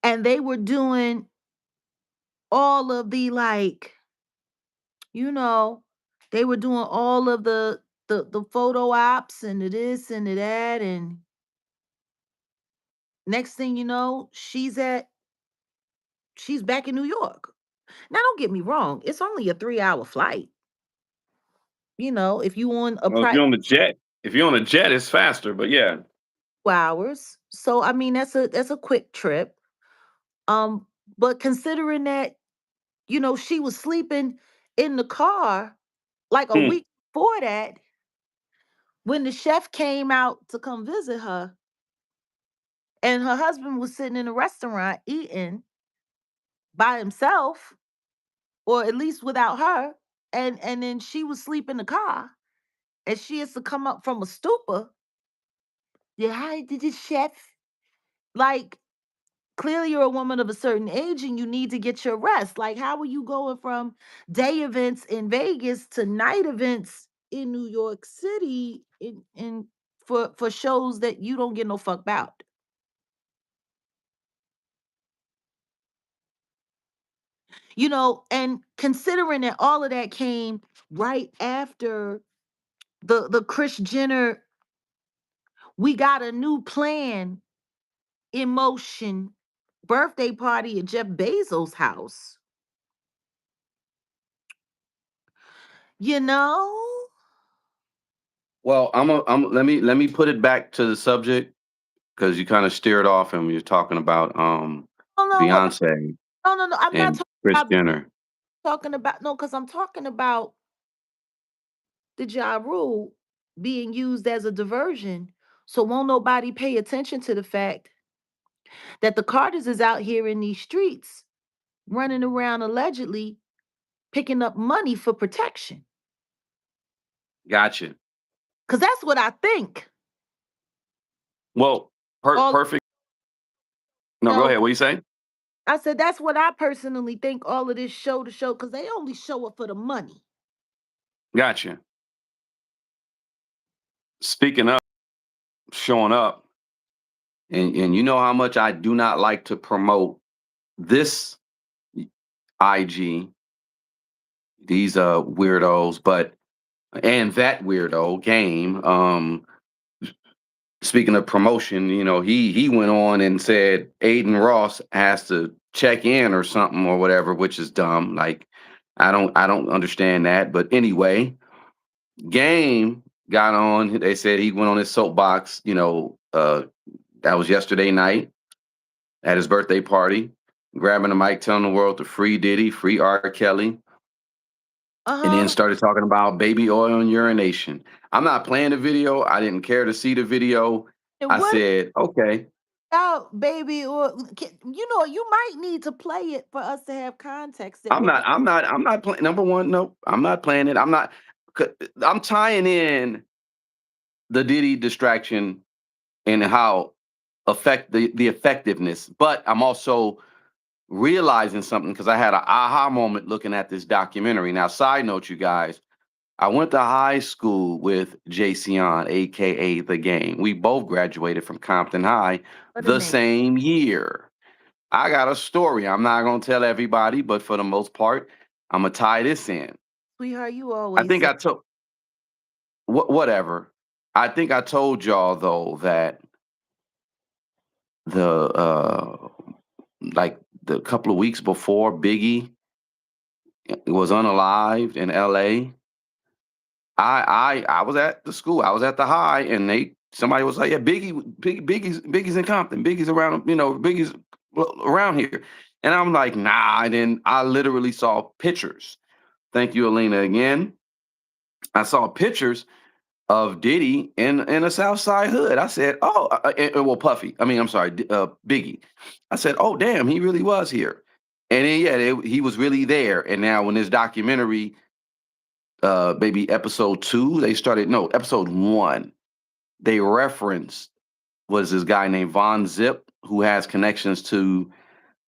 and they were doing all of the like, you know, they were doing all of the photo ops and the this and the that, and next thing you know, she's back in New York. Now, don't get me wrong, it's only a 3-hour flight. You know, if you on a Well, if you're on a jet, it's faster. But yeah, 2 hours. So I mean that's a quick trip. Um, but considering that, she was sleeping in the car like a mm, week before that, when the chef came out to come visit her, and her husband was sitting in a restaurant eating by himself, or at least without her, and then she was asleep in the car, and she has to come up from a stupor. Yeah, hi, did the chef? Like, clearly you're a woman of a certain age and you need to get your rest. Like, how are you going from day events in Vegas to night events in New York City for shows that you don't get no fuck about? And considering that all of that came right after the Kris Jenner, we got a new plan in motion birthday party at Jeff Bezos' house. You know? well, let me put it back to the subject because you kind of steered off and you're talking about Oh no, Beyonce no, no, no. I'm not and Kris Jenner. talking about no, because I'm talking about the Ja Rule being used as a diversion. So won't nobody pay attention to the fact that the Carters is out here in these streets running around allegedly picking up money for protection. Gotcha. Cause that's what I think. Well, All perfect. No, go no, ahead. What you say? I said that's what I personally think. All of this show to show, because they only show up for the money. Gotcha. Speaking of showing up, and you know how much I do not like to promote this IG, these weirdos, but and that weirdo game. Speaking of promotion, he went on and said Aiden Ross has to check in or something or whatever, which is dumb. Like I don't understand that. But anyway, Game got on. They said he went on his soapbox. That was yesterday night at his birthday party, grabbing the mic, telling the world to free Diddy, free R. Kelly, and then Uh-huh. started talking about baby oil and urination. I'm not playing the video. I didn't care to see the video. And I what said, okay. out, baby, or you might need to play it for us to have context that I'm we're not. I'm not. I'm not playing. Number one, no, I'm not playing it. I'm not. I'm tying in the Diddy distraction and how affect the effectiveness, but I'm also realizing something because I had an aha moment looking at this documentary. Now, side note, you guys, I went to high school with Jason, aka The Game. We both graduated from Compton High for the the name. same year. I got a story. I'm not gonna tell everybody, but for the most part, I'm gonna tie this in. Sweetheart, you I always think say, I told whatever. I think I told y'all though that the like the couple of weeks before Biggie was unalived in LA, I was at the school, I was at the high, and somebody was like, yeah, Biggie's in Compton, Biggie's around, Biggie's around here. And I'm like, nah, and then I literally saw pictures. Thank you, Alina, again. I saw pictures of Diddy in a South Side hood. I said, oh, well, Puffy. I mean, I'm sorry, Biggie. I said, oh, damn, he really was here. And then, yeah, he was really there. And now, when this documentary, maybe episode two, they started, no, episode one, they referenced was this guy named Von Zip who has connections to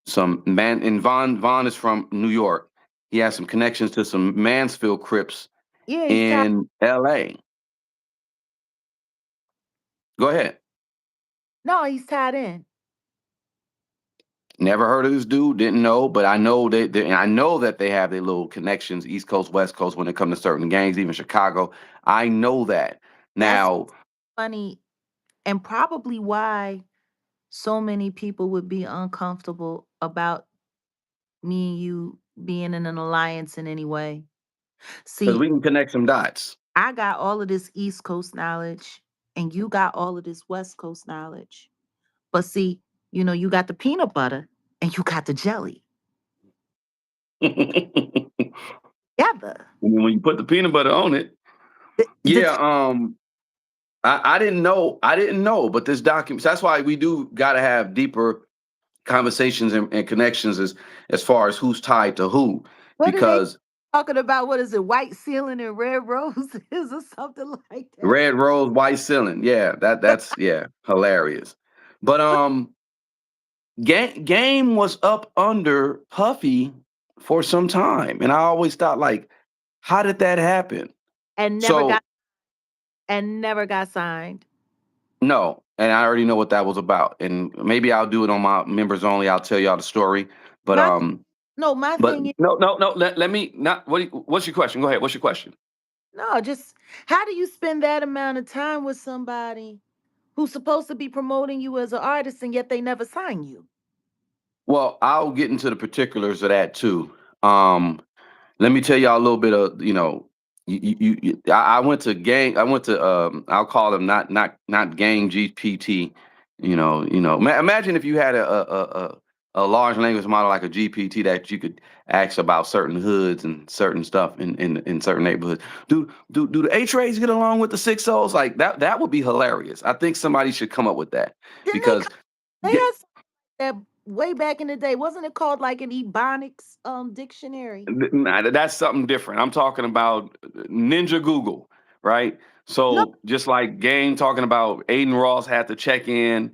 some man. And Von is from New York. He has some connections to some Mansfield Crips Yeah, he's tied. in L.A. Go ahead. No, he's tied in. Never heard of this dude. Didn't know, but I know I know that they have their little connections, East Coast, West Coast, when it comes to certain gangs, even Chicago. I know that. That's Now, funny, and probably why so many people would be uncomfortable about me and you being in an alliance in any way. because See, we can connect some dots. I got all of this East Coast knowledge, and you got all of this West Coast knowledge. But see, you got the peanut butter and you got the jelly when together. you put the peanut butter on it, The yeah. I didn't know. I didn't know, but this document. That's why we do got to have deeper conversations and connections as far as who's tied to who, what are they because talking about? What is it? White ceiling and red roses or something like that? red rose, white ceiling. Yeah, that's yeah, hilarious. But Game was up under Puffy for some time, and I always thought, like, how did that happen? and never got So and never got signed. no, and I already know what that was about, and maybe I'll do it on my members only. I'll tell y'all the story, but My no, my but thing is no. Let me not. What's your question? Go ahead. What's your question? no, just how do you spend that amount of time with somebody who's supposed to be promoting you as an artist and yet they never sign you? Well, I'll get into the particulars of that too. Um, Let me tell y'all a little bit of, I went to gang. I went to I'll call them not gang GPT. Imagine if you had a large language model like a GPT that you could ask about certain hoods and certain stuff in certain neighborhoods. Do the H rays get along with the six O's? Like that would be hilarious. I think somebody should come up with that Didn't they because come, they had something that way back in the day? Wasn't it called like an ebonics dictionary? Nah, that's something different. I'm talking about Ninja Google, right? No, So just like Game talking about Aiden Ross had to check in,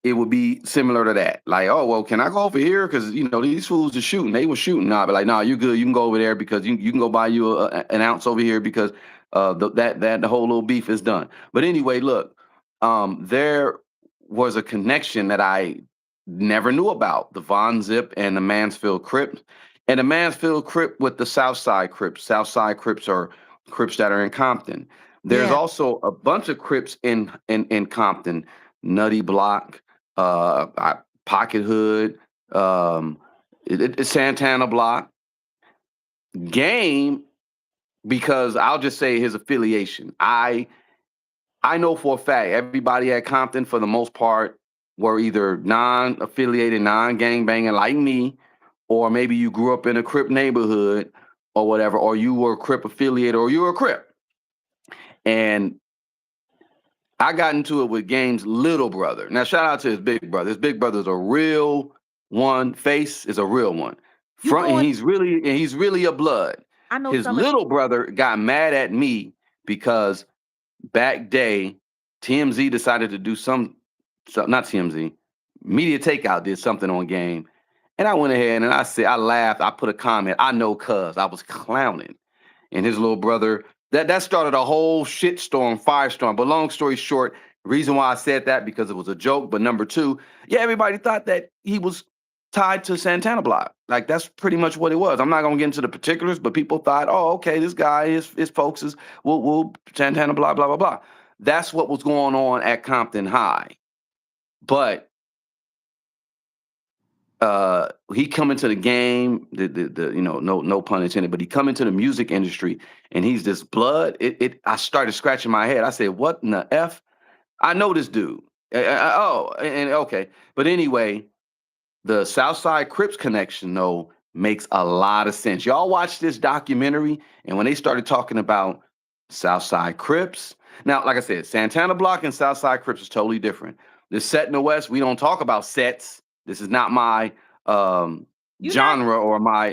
it would be similar to that. Like, oh well, can I go over here? Because these fools are shooting. They were shooting. Nah, but like, nah, you good. You can go over there because you can go buy you an ounce over here because the whole little beef is done. But anyway, look, there was a connection that I never knew about, the Von Zip and the Mansfield Crips. And the Mansfield Crip with the South Side Crips. South Side Crips are Crips that are in Compton. There's yeah, also a bunch of Crips in Compton, Nutty Block, Pocket Hood, it's Santana Block, Game. Because I'll just say his affiliation. I know for a fact everybody at Compton, for the most part, were either non-affiliated, non-gang banging like me, or maybe you grew up in a Crip neighborhood or whatever, or you were a Crip affiliated, or you were a Crip. And I got into it with Game's little brother. Now, shout out to his big brother. His big brother's a real one. Face is a real one. you Front, and going? he's really a blood. I know His some of little brother got mad at me because back day, TMZ decided to do not TMZ, Media Takeout did something on Game. And I went ahead and I laughed. I put a comment. I know cuz I was clowning. And his little brother, that started a whole shitstorm, firestorm. But long story short, reason why I said that because it was a joke. But number two, yeah, everybody thought that he was tied to Santana Block. Like that's pretty much what it was. I'm not gonna get into the particulars, but people thought, oh, okay, this guy, his folks is will Santana Block, blah blah blah. That's what was going on at Compton High. But he come into the game, no pun intended, but he come into the music industry and he's this blood. I started scratching my head. I said, what in the F? I know this dude. Okay. But anyway, the Southside Crips connection, though, makes a lot of sense. Y'all watch this documentary, and when they started talking about Southside Crips. Now, like I said, Santana Block and Southside Crips is totally different. The set in the West, we don't talk about sets. This is not my um, You're not genre or my,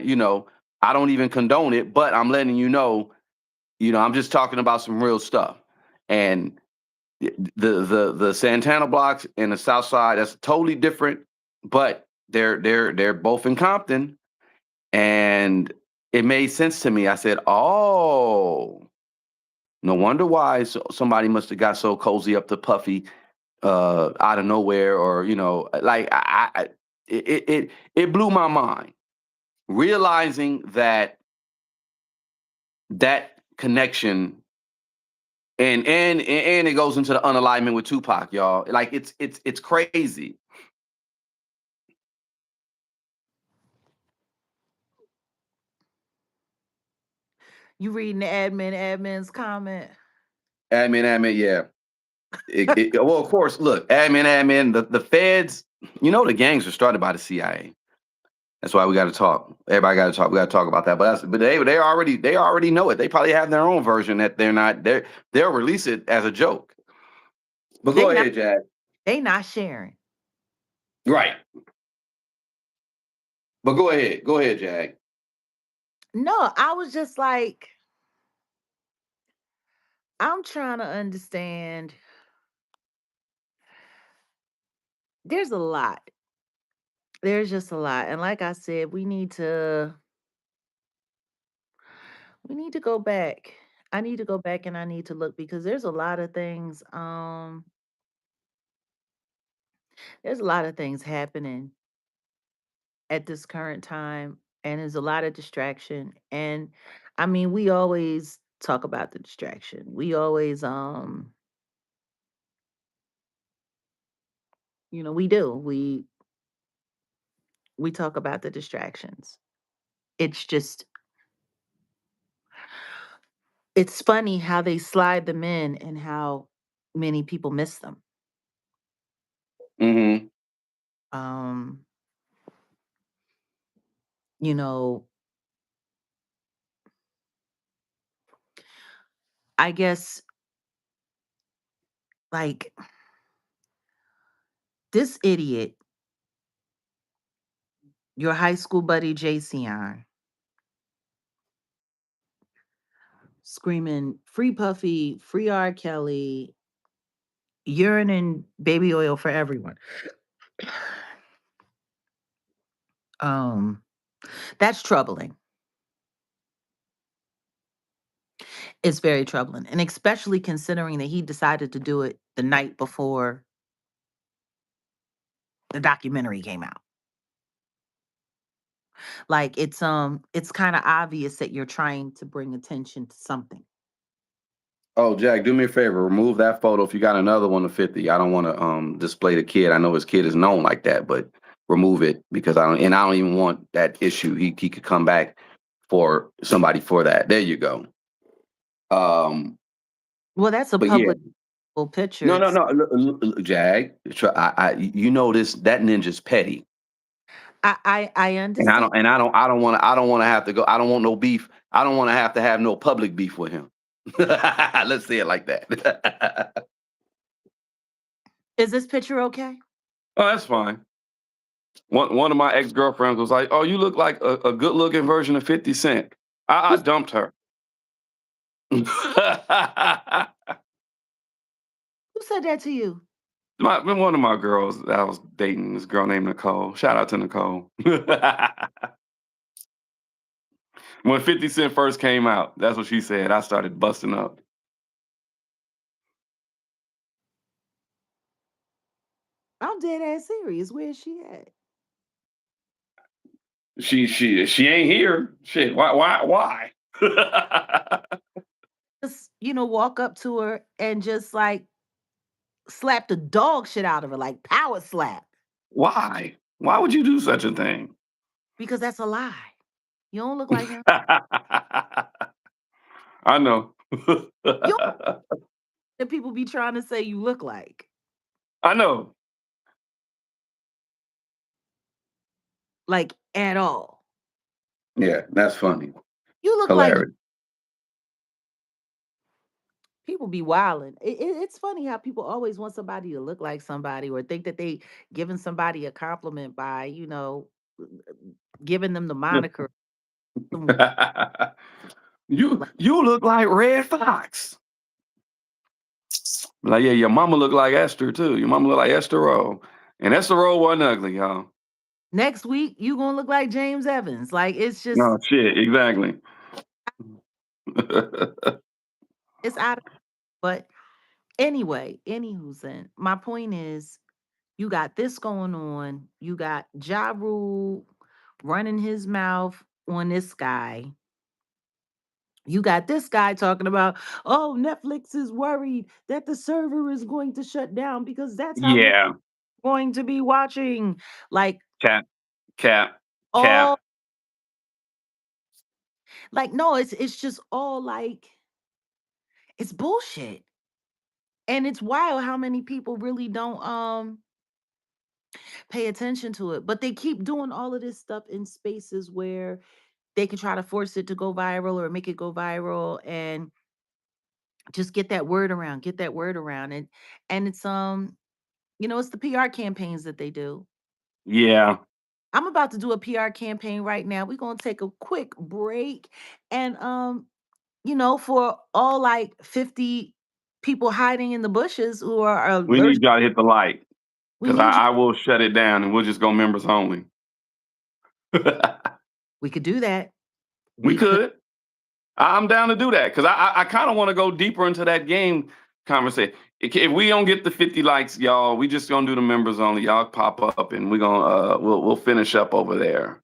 I don't even condone it, but I'm letting I'm just talking about some real stuff. And the Santana Blocks and the Southside, that's totally different, but they're both in Compton, and it made sense to me. I said, "Oh, no wonder why somebody must have got so cozy up to Puffy out of nowhere, or like it blew my mind realizing that connection, and it goes into the unalignment with Tupac, y'all. Like it's crazy. you reading the admin's comment. Admin, yeah. Well, of course, look, admin, the feds, the gangs were started by the CIA. That's why we got to talk. Everybody got to talk. We got to talk about that. But they already know it. They probably have their own version that they'll release it as a joke. But They go not ahead, Jack. they not sharing. Right. But go ahead, Jack. No, I was just like, I'm trying to understand. There's a lot. There's just a lot. And like I said, we need to go back. I need to go back and I need to look because there's a lot of things happening at this current time, and there's a lot of distraction. And I mean, we always talk about the distraction. We always we do. We talk about the distractions. It's just it's funny how they slide them in and how many people miss them. Mm-hmm. Um, you know, I guess like this idiot, your high school buddy Jayceon, screaming free Puffy, free R. Kelly, urine and baby oil for everyone. Um, that's troubling. It's very troubling. And especially considering that he decided to do it the night before the documentary came out. Like it's kind of obvious that you're trying to bring attention to something. Oh, Jack, do me a favor. Remove that photo. If you got another one of 50, I don't want to display the kid. I know his kid is known like that, but remove it because I don't even want that issue. He could come back for somebody for that. There you go. Um, Well, that's a but yeah, public picture. no, no, It's no, Jag. You know this. That ninja's petty, I and I understand. don't, and I don't want to have to go. I don't want no beef. I don't want to have no public beef with him. Let's say it like that. Is this picture okay? Oh, that's fine. One of my ex girlfriends was like, "Oh, you look like a good looking version of 50 Cent." I Who's, dumped her. who said that to you? One of my girls that I was dating, this girl named Nicole. Shout out to Nicole. When 50 Cent first came out, that's what she said. I started busting up. I'm dead ass serious. Where is she at? She ain't here. Shit. Why? Just walk up to her and just like slap the dog shit out of her, like power slap, Why? Why would you do such a thing? because that's a lie. You don't look like him. I know. You don't that people be trying to say you look like. I know. Like at all. Yeah, that's funny. You look like Hilarious. People be wilding. It's funny how people always want somebody to look like somebody or think that they giving somebody a compliment by, giving them the moniker. Some You like you look like Red Fox. Like, yeah, your mama look like Esther too. Your mama look like Esther Rowe. And Esther Rowe wasn't ugly, y'all. next week you gonna look like James Evans. Like it's just No shit, exactly. it's out of but anyway, anywho's in. My point is you got this going on. You got Ja Rule running his mouth on this guy. You got this guy talking about, oh, Netflix is worried that the server is going to shut down because that's how many Yeah. going to be watching. Like Cap, cap, cap. all like no, it's just all like it's bullshit. And it's wild how many people really don't pay attention to it. But they keep doing all of this stuff in spaces where they can try to force it to go viral or make it go viral and just get that word around. And it's it's the PR campaigns that they do. Yeah. I'm about to do a PR campaign right now. We're gonna take a quick break. And for all like 50 people hiding in the bushes who are We allergic, need y'all to hit the light we because need you. I will shut it down and we'll just go members only. We could do that. We We could. could. I'm down to do that because I kind of want to go deeper into that game conversation. If we don't get the 50 likes, y'all, we just gonna do the members only. Y'all pop up and we're gonna we'll finish up over there.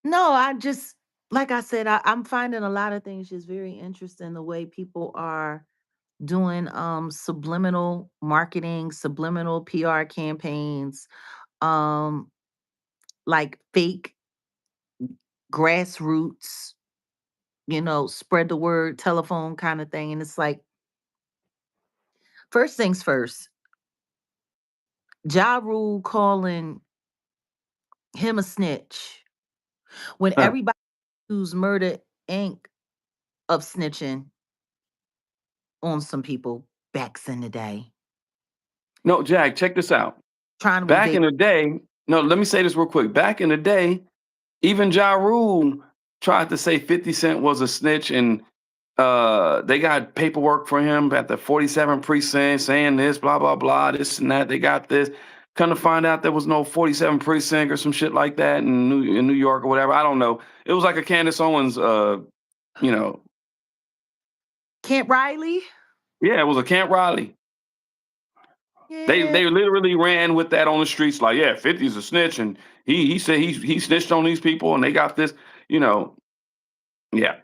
No, I just like I said, I'm finding a lot of things just very interesting the way people are doing subliminal marketing, subliminal PR campaigns, um like fake grassroots, spread the word telephone kind of thing. And it's like, first things first, Ja Rule calling him a snitch when everybody who's Murder Inc. of snitching on some people backs in the day, No, Jack, check this out. trying to Back evade. in the day, no, let me say this real quick. Back in the day, even Ja Rule tried to say 50 Cent was a snitch, and they got paperwork for him at the 47 precinct saying this, blah, blah, blah, this and that. They got this. Come to find out there was no 47 precinct or some shit like that in New York or whatever. I don't know. It was like a Candace Owens, you know, Camp Riley? yeah, it was a Camp Riley. They Yeah. they literally ran with that on the streets, like, yeah, 50's a snitch, and he said he snitched on these people, and they got this, you know, yeah.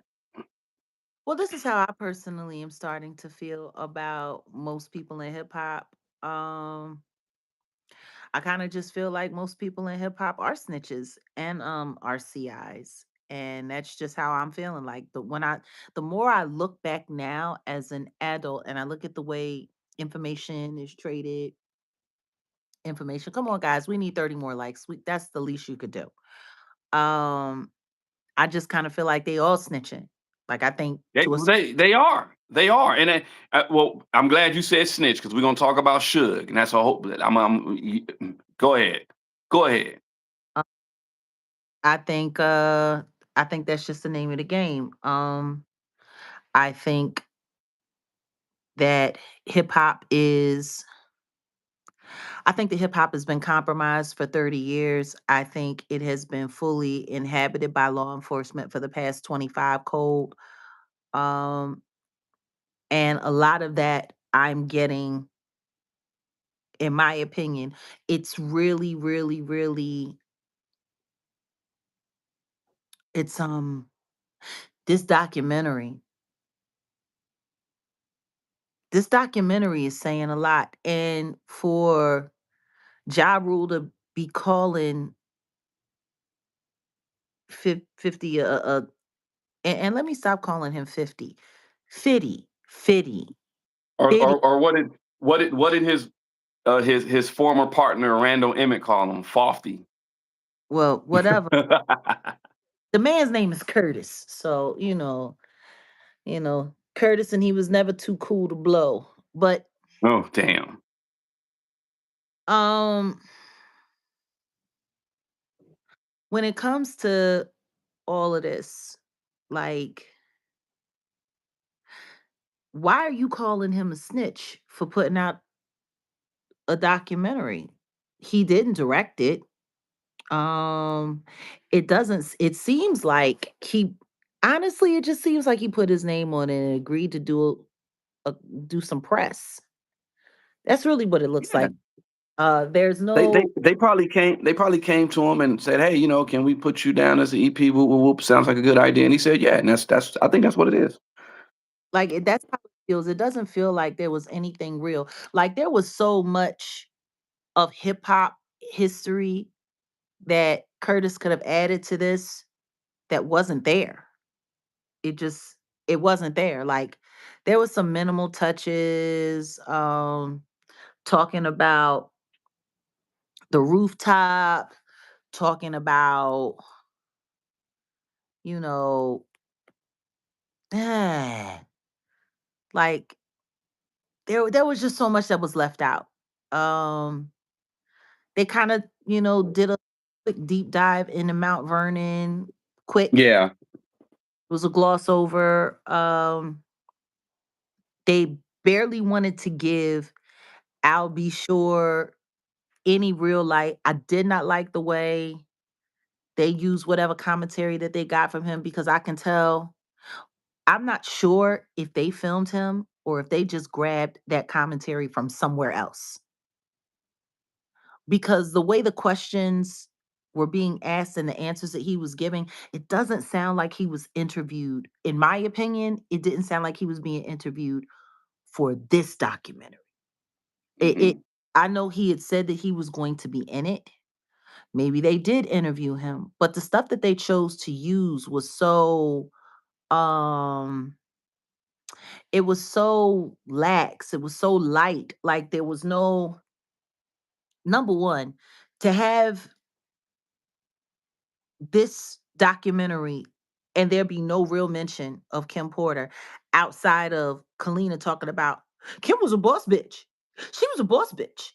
Well, this is how I personally am starting to feel about most people in hip hop. Um, I kind of just feel like most people in hip hop are snitches and are CIs. And that's just how I'm feeling. Like the more I look back now as an adult and I look at the way information is traded, information. Come on, guys, we need 30 more likes. That's the least you could do. Um, I just kind of feel like they all snitching. Like I think They to a they are, and well, I'm glad you said snitch because we're gonna talk about Suge, and that's a whole. Go ahead, go ahead. uh, I think I think that's just the name of the game. I think that hip hop is I think that hip hop has been compromised for 30 years. I think it has been fully inhabited by law enforcement for the past 25 cold. Um, and a lot of that I'm getting, in my opinion, it's really, really, really, it's this documentary. This documentary is saying a lot. And for Ja Rule to be calling 50 and let me stop calling him 50. Fitty, Fitty, Fitty. Or what did his former partner Randall Emmett call him? Fofty. Well, whatever. The man's name is Curtis. So, you know. Curtis, and he was never too cool to blow. But Oh, damn. um when it comes to all of this, like, why are you calling him a snitch for putting out a documentary? He didn't direct it. Um, it doesn't it seems like he honestly, it just seems like he put his name on it and agreed to a do some press. That's really what it looks Yeah. like. There's They they no they probably came to him and said, "Hey, can we put you down as an EP? Whoop, whoop, whoop. Sounds like a good idea." And he said, "Yeah." And that's I think that's what it is. that's how it feels. It doesn't feel like there was anything real. Like there was so much of hip hop history that Curtis could have added to this that wasn't there. It just it wasn't there. Like there was some minimal touches, talking about the rooftop, talking about, you know, like there was just so much that was left out. Um, they kind of, did a quick deep dive into Mount Vernon, quick. Yeah. It was a gloss over. They barely wanted to give Al B. Sure any real light. I did not like the way they used whatever commentary that they got from him because I can tell. I'm not sure if they filmed him or if they just grabbed that commentary from somewhere else. Because the way the questions were being asked and the answers that he was giving, it doesn't sound like he was interviewed. In my opinion, it didn't sound like he was being interviewed for this documentary. It Mm-mm. I know he had said that he was going to be in it. Maybe they did interview him, but the stuff that they chose to use was so um it was so lax, it was so light. Like there was no number one, to have this documentary and there be no real mention of Kim Porter outside of Kalina talking about Kim was a boss bitch. She was a boss bitch.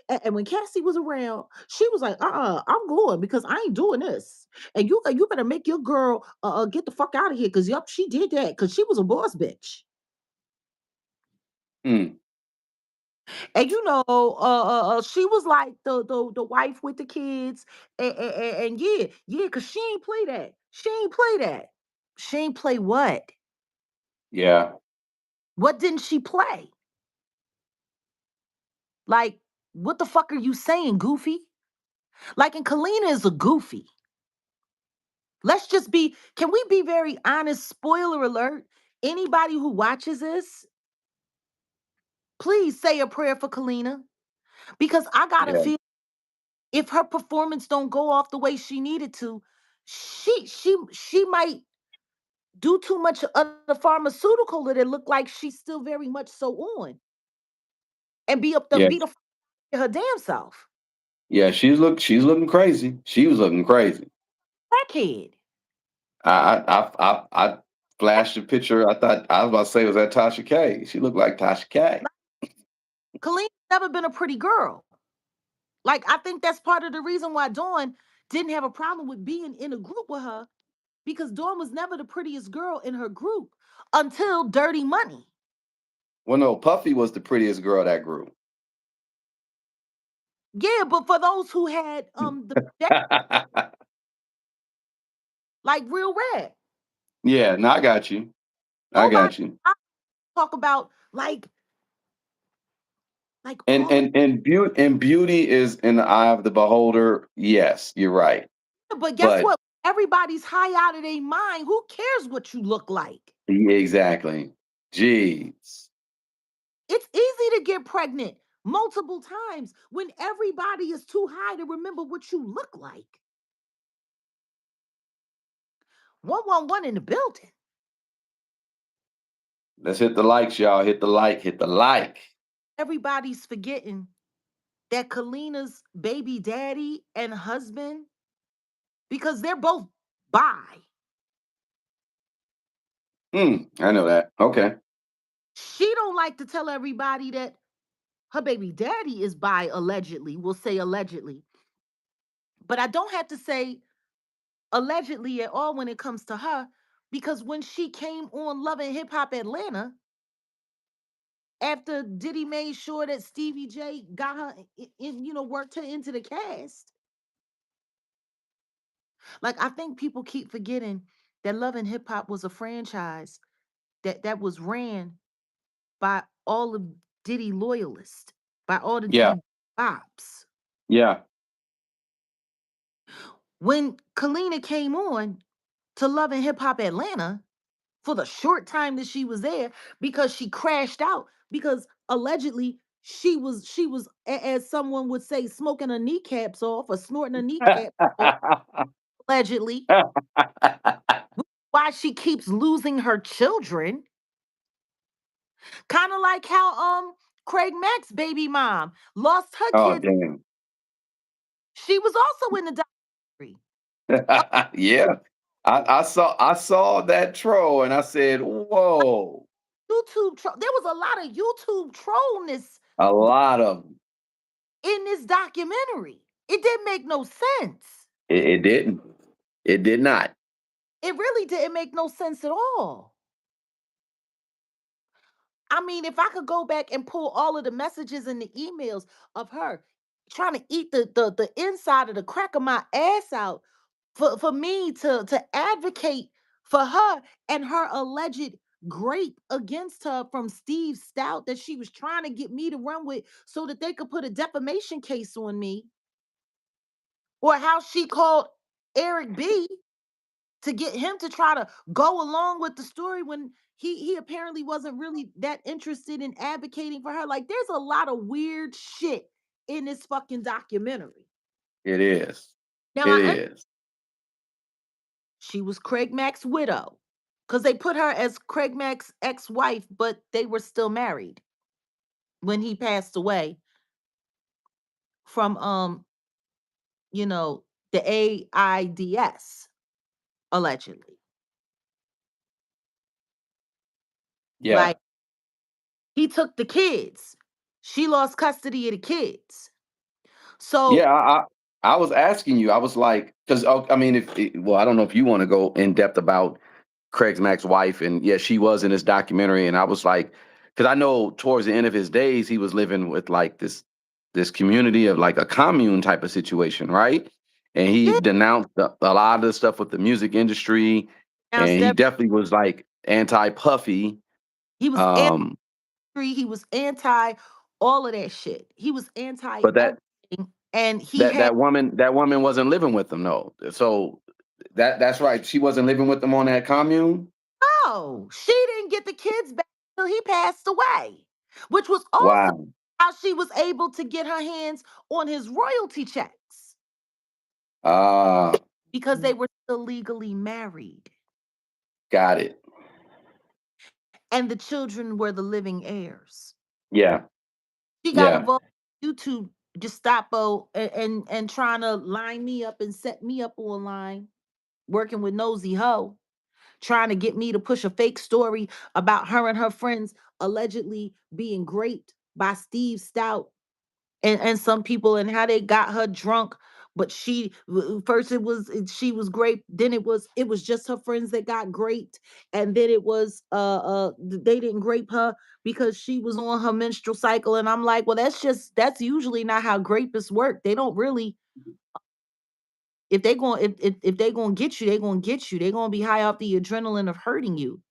And when Cassie was around, she was like, I'm going because I ain't doing this. And you better make your girl get the fuck out of here because yup, she did that because she was a boss bitch. Mm. And she was like the wife with the kids, and yeah, cause she ain't play that. She ain't play that. She ain't play what? Yeah. What didn't she play? Like, what the fuck are you saying, Goofy? Like, and Kalina is a goofy. Let's just be. Can we be very honest? Spoiler alert. Anybody who watches this, please say a prayer for Kalina because I gotta Yeah. feel if her performance don't go off the way she needed to, she might do too much of the pharmaceutical that it look like she's still very much so on and be up the Yeah. be the her damn self. Yeah. She's looking crazy. She was looking crazy. Crackhead. I flashed a picture. I thought I was about to say, was that Tasha K? She looked like Tasha K. Kaleem's never been a pretty girl. Like I think that's part of the reason why Dawn didn't have a problem with being in a group with her because Dawn was never the prettiest girl in her group until Dirty Money. Well, no, Puffy was the prettiest girl of that group. Yeah, but for those who had like real red, Yeah, no, I got you. I nobody got you. talk about like And all of beauty is in the eye of the beholder. Yes, you're right. it. But guess But what? Everybody's high out of their mind. Who cares what you look like? yeah, exactly. Jeez. It's easy to get pregnant multiple times when everybody is too high to remember what you look like. 111 in the building. Let's hit the likes, y'all. Hit the like. Hit the like. Everybody's forgetting that Kalina's baby daddy and husband, because they're both bi. I know that. Okay. She don't like to tell everybody that her baby daddy is bi allegedly. We'll say allegedly. But I don't have to say allegedly at all when it comes to her because when she came on Love and Hip Hop Atlanta, after Diddy made sure that Stevie J got her worked her into the cast. Like I think people keep forgetting that Love and Hip Hop was a franchise that was ran by all of Diddy loyalists, by all the Yeah, Diddy ops. yeah. When Kalina came on to Love and Hip Hop Atlanta for the short time that she was there, because she crashed out because allegedly she was as someone would say smoking her kneecaps off or snorting her kneecaps off allegedly, why she keeps losing her children, kind of like how Craig Mack's baby mom lost her Oh, kids. damn. She was also in the documentary. Yeah. I saw that troll and I said, "Whoa." There was a lot of YouTube trollness A lot of 'em. in this documentary. It didn't make no sense. It didn't. It did not. It really didn't make no sense at all. I mean, if I could go back and pull all of the messages and the emails of her trying to eat the inside of the crack of my ass out for me to advocate for her and her alleged grape against her from Steve Stout that she was trying to get me to run with so that they could put a defamation case on me, or how she called Eric B to get him to try to go along with the story when he apparently wasn't really that interested in advocating for her. Like there's a lot of weird shit in this fucking documentary. It is. Now It I is. she was Craig Mack's widow because they put her as Craig Mack's ex-wife, but they were still married when he passed away from you know, the AIDS allegedly. Yeah. Like he took the kids. She lost custody of the kids. So Yeah, I was asking you. I was like, because I mean, well, I don't know if you want to go in depth about Craig's Mack's wife, and yeah, she was in this documentary, and I was like, because I know towards the end of his days, he was living with like this community of like a commune type of situation, right? And he yeah, denounced a lot of the stuff with the music industry, announced and he that definitely was like anti Puffy. he was Um, anti, he was anti all of that shit. He was anti but everything, and he had that woman wasn't living with him, no. So that's right. She wasn't living with them on that commune. no, she didn't get the kids back till he passed away, which was also Wow. how she was able to get her hands on his royalty checks Ah, because they were still legally married, got it. and the children were the living heirs. Yeah, She got yeah, involved with YouTube Gestapo and trying to line me up and set me up online, working with Nosy Ho, trying to get me to push a fake story about her and her friends allegedly being raped by Steve Stout and some people, and how they got her drunk. But first she was great, then it was just her friends that got raped, and then it was they didn't grape her because she was on her menstrual cycle. And I'm like, well, that's usually not how rapists work. They don't really, if they going if they gonna get you, they gonna get you. They gonna be high off the adrenaline of hurting you.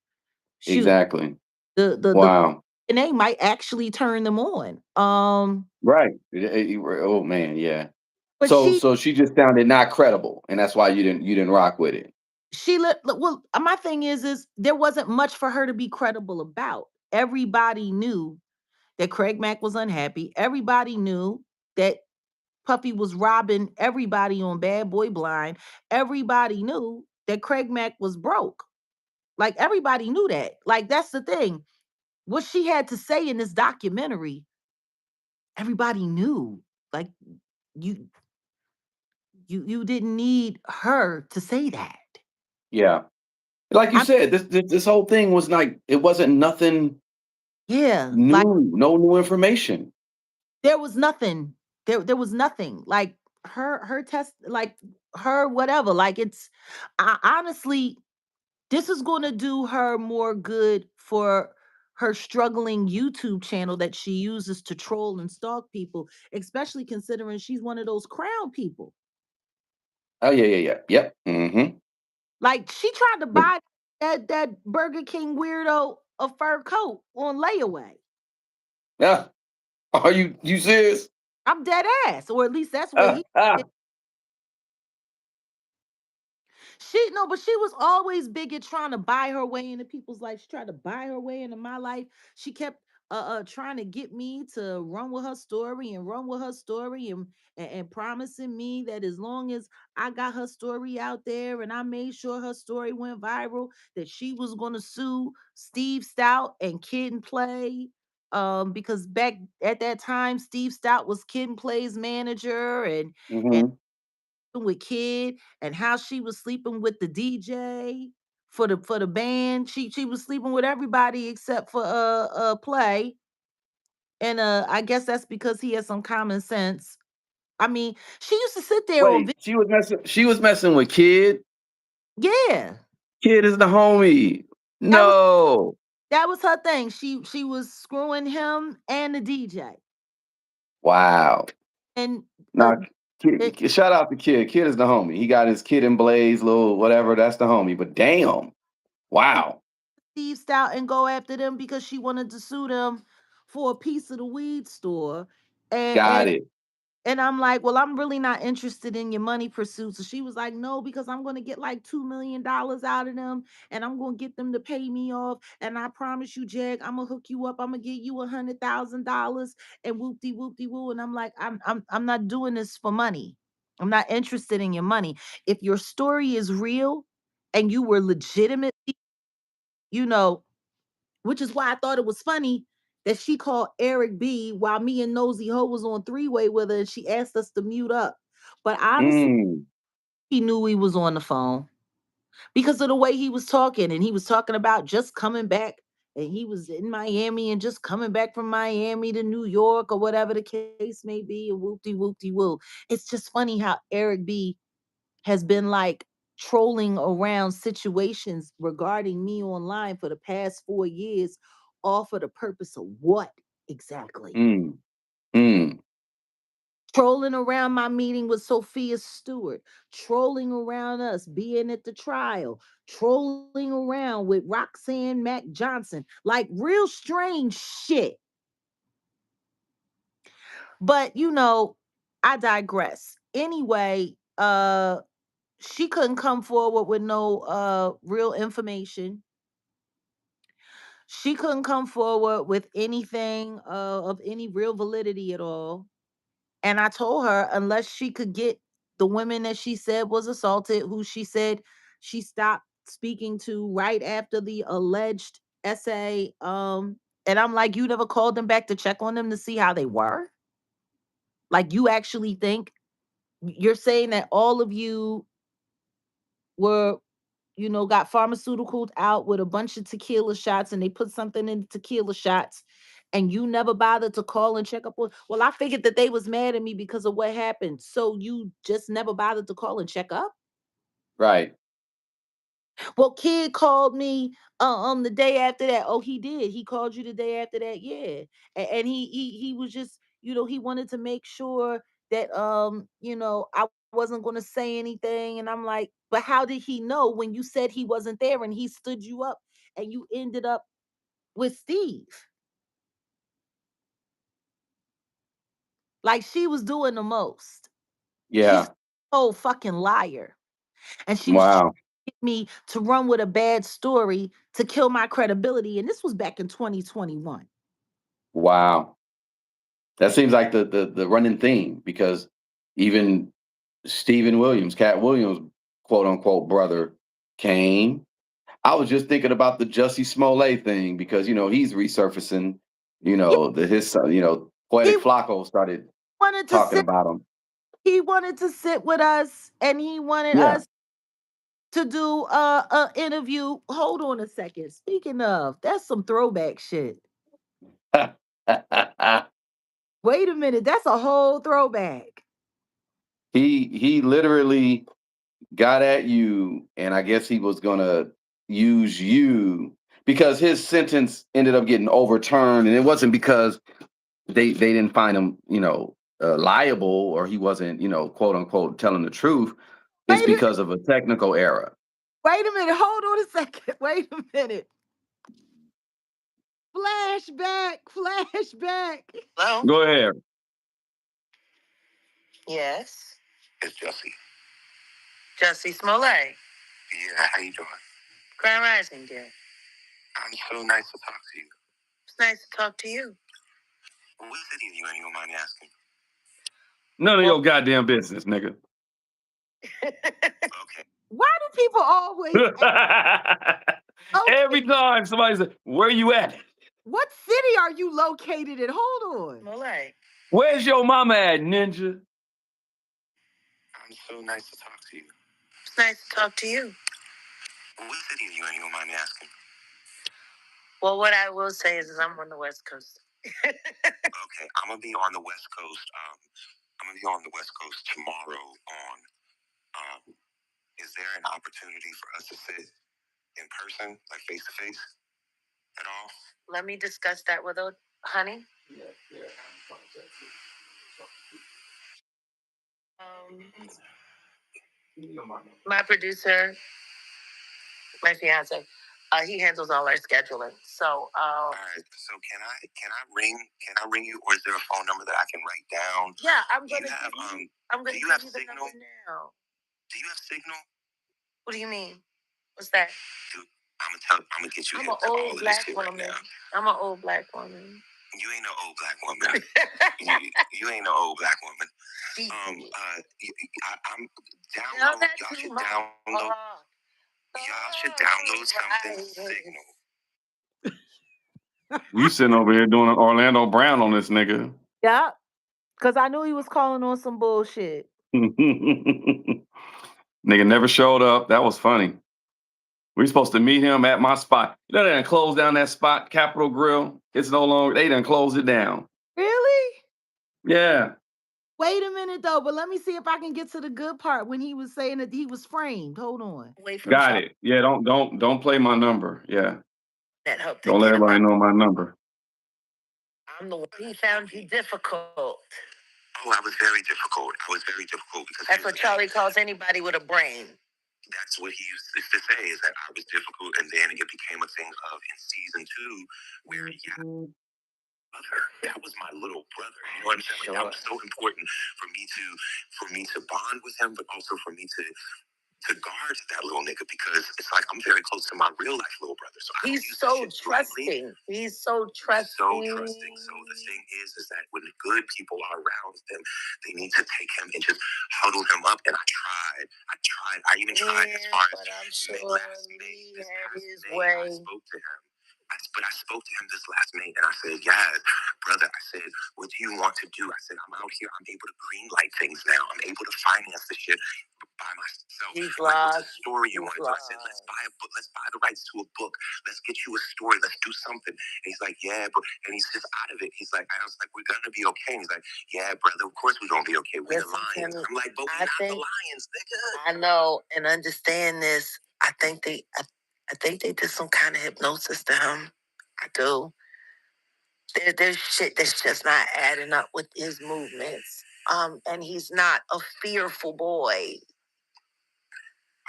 Shoot, exactly. the Wow. and they might actually turn them on. Right. Oh man, yeah. But So she just sounded not credible, and that's why you didn't rock with it. well, my thing is there wasn't much for her to be credible about. Everybody knew that Craig Mack was unhappy. Everybody knew that Puffy was robbing everybody on Bad Boy Blind. Everybody knew that Craig Mack was broke. Like everybody knew that. Like that's the thing. What she had to say in this documentary, everybody knew. Like you you didn't need her to say that. Yeah. Like you I said, this whole thing was like it wasn't nothing. Yeah, like No new information. there was nothing. There was nothing. Like her test, like her whatever. Like I honestly, this is going to do her more good for her struggling YouTube channel that she uses to troll and stalk people, especially considering she's one of those crown people. Oh, yeah, yeah, yeah. Yep. Mhm. Like she tried to But buy that Burger King weirdo a fur coat on layaway. yeah. Are you serious? I'm dead ass, or at least that's what Ah, he. ah. She no, but she was always big at trying to buy her way into people's life. She tried to buy her way into my life. She kept trying to get me to run with her story and run with her story and promising me that as long as I got her story out there and I made sure her story went viral, that she was gonna sue Steve Stout and Kid and Play. Because back at that time, Steve Stout was Kid and Play's manager, and Mhm. with Kid and how she was sleeping with the DJ for the band. She was sleeping with everybody except for Play. And I guess that's because he has some common sense. I mean, she used to sit there on Wait, she was messing with Kid? yeah. Kid is the homie. That was No. that was her thing. She was screwing him and the DJ. Wow. And Nah, it, Shout out to Kid. Kid is the homie. He got his Kid and Blaze, little whatever, that's the homie. But damn. Wow. Steve Stout and go after them because she wanted to sue them for a piece of the weed store. And Got it. And I'm like, well, I'm really not interested in your money pursuits. So she was like, no, because I'm going to get like $2 million out of them and I'm going to get them to pay me off. And I promise you, Jag, I'm going to hook you up. I'm going to get you $100,000 and whoop de whoop de woo. And I'm like, I'm not doing this for money. I'm not interested in your money. If your story is real and you were legitimately, you know, which is why I thought it was funny that she called Eric B while me and Nosy Ho was on three-way with her and she asked us to mute up. But honestly, Mm. he knew he was on the phone because of the way he was talking. And he was talking about just coming back. And he was in Miami and just coming back from Miami to New York or whatever the case may be. And whoop de woo. It's just funny how Eric B has been like trolling around situations regarding me online for the past 4 years, all for the purpose of what exactly? Mm. Mm. Trolling around my meeting with Sophia Stewart, trolling around us being at the trial, trolling around with Roxanne Mack Johnson, like real strange shit. But I digress. Anyway, she couldn't come forward with no real information. She couldn't come forward with anything of any real validity at all. And I told her unless she could get the women that she said was assaulted, who she said she stopped speaking to right after the alleged essay. And I'm like, you never called them back to check on them to see how they were? Like you actually think you're saying that all of you were got pharmaceuticals out with a bunch of tequila shots and they put something in the tequila shots and you never bothered to call and check up on. Well, I figured that they was mad at me because of what happened. So you just never bothered to call and check up? Right. Well, Kid called me the day after that. Oh, he did. He called you the day after that. Yeah. And he was just, he wanted to make sure that I wasn't going to say anything and I'm like, but how did he know when you said he wasn't there and he stood you up and you ended up with Steve? Like she was doing the most. She's Yeah. a whole fucking liar. And she was trying Wow. to get me to run with a bad story to kill my credibility. And this was back in 2021. Wow. That seems like the running theme because even Stephen Williams, Cat Williams, quote unquote brother, came. I was just thinking about the Jussie Smollett thing because he's resurfacing. Yeah, The his son, he Poetic Flacco started wanted to talking sit. about him. He wanted to sit with us, and he wanted Yeah. us to do a interview. Hold on a second. Speaking of, that's some throwback shit. Wait a minute, that's a whole throwback. He literally got at you, and I guess he was gonna use you because his sentence ended up getting overturned, and it wasn't because they didn't find him, liable, or he wasn't, quote unquote telling the truth. It's Wait a because of a technical error. wait a minute, hold on a second. Wait a minute. Flashback, flashback. Hello? Go ahead. Yes. It's Jesse. Jesse Smollett. Yeah, how you doing? Grand Rising, dear. I'm so nice to talk to you. It's nice to talk to you. What city are you in? You don't mind me asking? None of Well- your goddamn business, nigga. Okay. Why do people always Every time somebody says, "Where you at? What city are you located in? Hold on. Smollett. Where's your mama at, ninja?" I'm so nice to talk to you. It's nice to talk to you. What city are you in? You don't mind me asking? Well, what I will say is I'm on the West Coast. Okay, I'm gonna be on the West Coast. I'm gonna be on the West Coast tomorrow. Is there an opportunity for us to sit in person, like face to face, at all? Let me discuss that with honey. My producer, my fiance, he handles all our scheduling. So, All right. So can I ring you, or is there a phone number that I can write down? yeah, I'm Do you gonna have give you. I'm gonna do you give have you the signal? number now. Do you have signal? What do you mean? What's that? Dude, I'm gonna get you I'm hit an all old of this black shit woman. right now. I'm an old black woman. You ain't no old black woman. you ain't no old black woman. I'm download. Y'all should download. Y'all should download something. Signal. You sitting over here doing an Orlando Brown on this nigga. Yeah. Because I knew he was calling on some bullshit. Nigga never showed up. That was funny. We supposed to meet him at my spot. You know they done closed down that spot, Capitol Grill. It's no longer, they done closed it down. Really? Yeah. Wait a minute though, but let me see if I can get to the good part when he was saying that he was framed. Hold on. Away from Got it. Yeah, don't play my number. Yeah. that help to Don't let get him everybody out. know my number. I'm the one he found you difficult. Oh, I was very difficult. Because That's what Charlie calls anybody with a brain. that's what he used to say, is that I was difficult, and then it became a thing of in season 2 where brother, that was my little brother. You know what I'm saying? Like, that was so important for me to bond with him, but also for me to guard that little nigga, because it's like I'm very close to my real life little brother. So I He's so trusting. He's so trusting. So trusting. So the thing is that when the good people are around them, they need to take him and just huddle him up. And I tried. I even tried as far as last May. This past May, I spoke to him. But I spoke to him this last May, and I said, "Yes, brother." I said, "What do you want to do?" I said, "I'm out here. I'm able to greenlight things now. I'm able to finance the shit by myself. What's the story you want to do?" I said, "Let's buy a book. Let's buy the rights to a book. Let's get you a story. Let's do something." And he's like, "Yeah, but," and he's just out of it. He's like, I was like, "We're gonna be okay." And he's like, "Yeah, brother. Of course we're gonna be okay. We're the Lions." I'm like, "But we're not the Lions, nigga." I know, and understand this. I think they did some kind of hypnosis to him. I do. There's shit that's just not adding up with his movements. And he's not a fearful boy.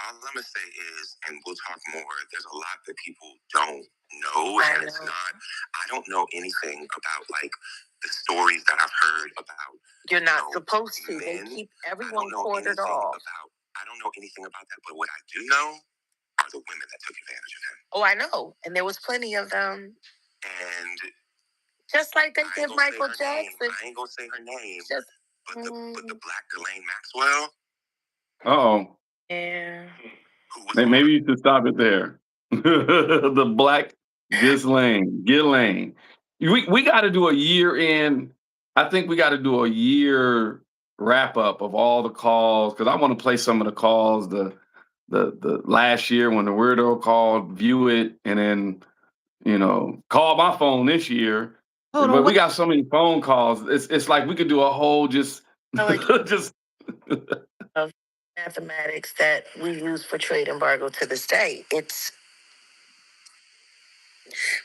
All I'm gonna say is, and we'll talk more, there's a lot that people don't know, and it's not. I don't know anything about like the stories that I've heard about. You're not supposed to. They keep everyone quartered off. I don't know anything about that, but what I do know are the women that took advantage of him. Oh, I know, and there was plenty of them. And just like they did Michael Jackson. I ain't gonna say her name, but the black Ghislaine Maxwell. Uh-oh. Yeah. Maybe you should stop it there. The black Ghislaine. We got to do a year in. I think we got to do a year wrap up of all the calls, because I want to play some of the calls the last year when the weirdo called, view it, and then call my phone this year. Hold on, But we what? got so many phone calls. It's like we could do a whole just Like just of mathematics that we use for trade embargo to this day. It's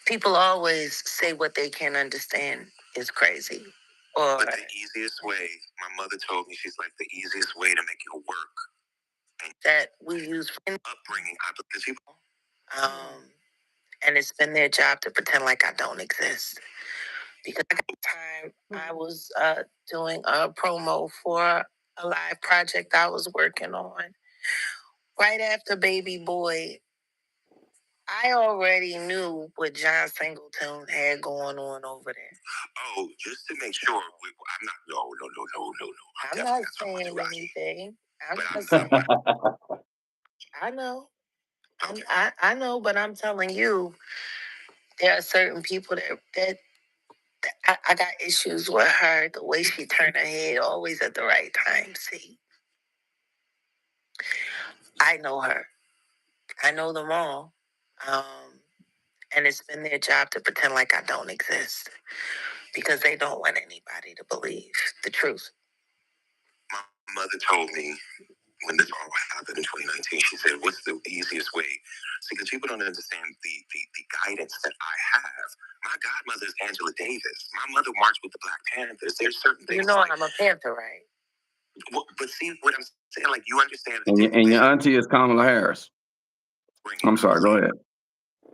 people always say what they can't understand is crazy. Or But the easiest way, my mother told me, she's like, the easiest way to make it work and that we use for upbringing, I believe people. and it's been their job to pretend like I don't exist. Because at the time I was doing a promo for a live project I was working on. Right after Baby Boy, I already knew what John Singleton had going on over there. Oh, just to make sure, I'm not. No. I'm not saying anything. I'm But not I'm saying. not. I know. Okay. I know, but I'm telling you, there are certain people that I got issues with her. The way she turned her head, always at the right time. See, I know her. I know them all. And it's been their job to pretend like I don't exist because they don't want anybody to believe the truth. My mother told me when this all happened in 2019, she said, what's the easiest way? See, because people don't understand the guidance that I have. My godmother is Angela Davis. My mother marched with the Black Panthers. There's certain things. You know like, I'm a Panther, right? But see what I'm saying? Like, you understand. and your auntie is Kamala Harris. I'm sorry, go ahead.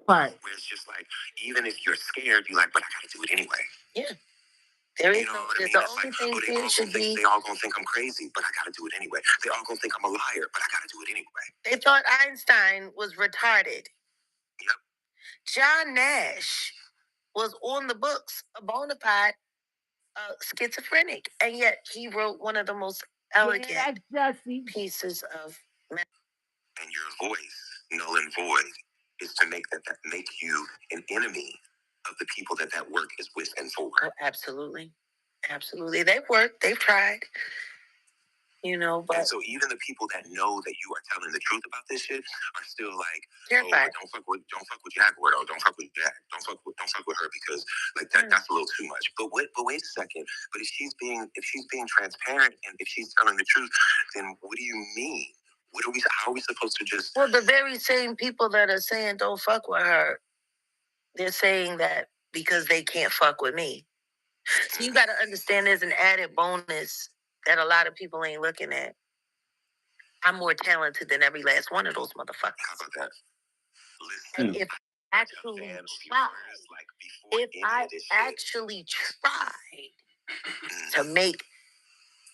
Right. Where it's just like, even if you're scared, you're like, but I gotta do it anyway. Yeah. There is you know no, what I mean? the It's only like, thing oh, they all gonna think I'm crazy, but I gotta do it anyway. They all gonna think I'm a liar, but I gotta do it anyway. They thought Einstein was retarded. Yep. John Nash was on the books, a bona fide schizophrenic, and yet he wrote one of the most elegant pieces of math. And your voice, null and void, is to make that make you an enemy of the people that work is with and for. Oh, absolutely. Absolutely. They've worked, they've tried. But and so even the people that know that you are telling the truth about this shit are still like, terrified. Don't fuck with Jaguar, though. Don't fuck with Jack. Don't fuck with her because like that's a little too much. But wait a second. But if she's being transparent and if she's telling the truth, then what do you mean? How are we supposed to just? Well, the very same people that are saying don't fuck with her, they're saying that because they can't fuck with me. So you got to understand there's an added bonus that a lot of people ain't looking at. I'm more talented than every last one of those motherfuckers. How about that? And if I actually tried, to make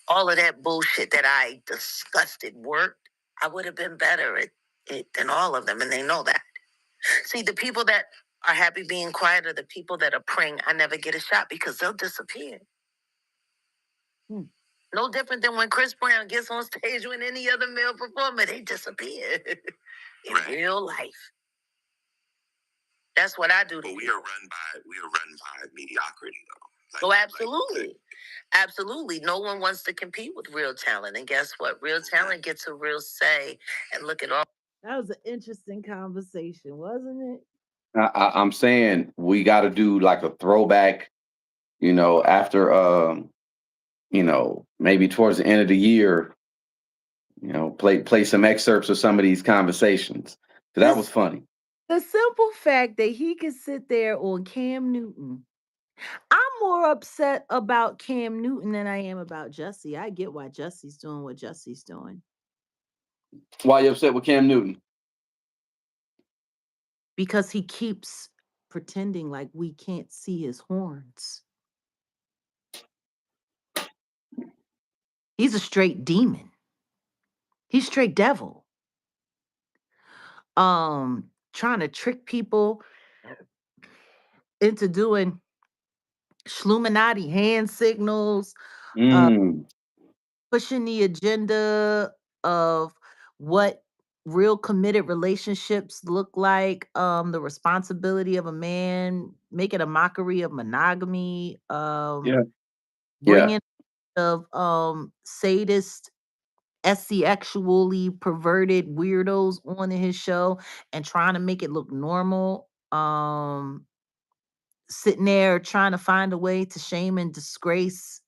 all of that bullshit that I disgusted work, I would have been better at it than all of them, and they know that. See, the people that are happy being quiet are the people that are praying I never get a shot because they'll disappear. No different than when Chris Brown gets on stage with any other male performer, they disappear in real life. That's what I do. But we are run by mediocrity, though. Oh, absolutely. Absolutely. No one wants to compete with real talent. And guess what? Real talent gets a real say. And look at all. That was an interesting conversation, wasn't it? I'm saying we got to do like a throwback, after, maybe towards the end of the year, play some excerpts of some of these conversations. So that was funny. The simple fact that he could sit there on Cam Newton. I'm more upset about Cam Newton than I am about Jussie. I get why Jussie's doing what Jussie's doing. Why you upset with Cam Newton? Because he keeps pretending like we can't see his horns. He's a straight demon. He's straight devil. Trying to trick people into doing Schluminati hand signals, pushing the agenda of what real committed relationships look like, the responsibility of a man, making a mockery of monogamy, bringing of sadist, sexually perverted weirdos onto his show and trying to make it look normal. sitting there trying to find a way to shame and disgrace,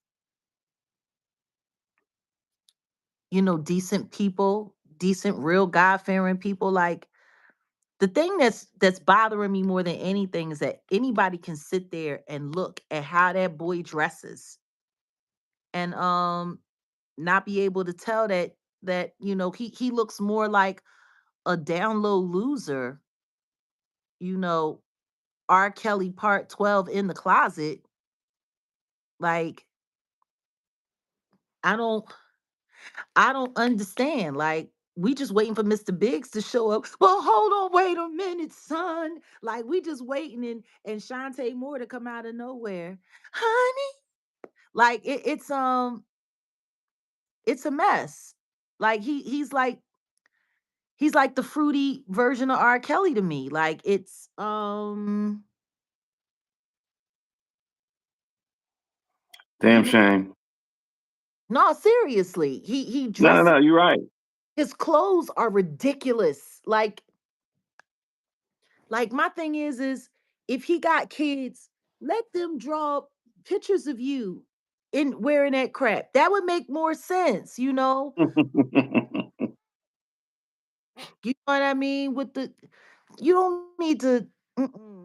decent people, decent, real God fearing people. Like, the thing that's bothering me more than anything is that anybody can sit there and look at how that boy dresses and not be able to tell that he looks more like a down low loser, you know, R. Kelly part 12 in the closet. Like, I don't I don't understand. Like, we just waiting for Mr. Biggs to show up. Well, hold on, wait a minute, son. Like, we just waiting and Shantae Moore to come out of nowhere. Honey. Like, it's a mess. Like, he's like the fruity version of R. Kelly to me. Like, it's Damn shame. no, seriously. He No, no, dresses, no. You're right. his clothes are ridiculous. Like, my thing is if he got kids, let them draw pictures of you in wearing that crap. That would make more sense, you know? You know what I mean? You don't need to,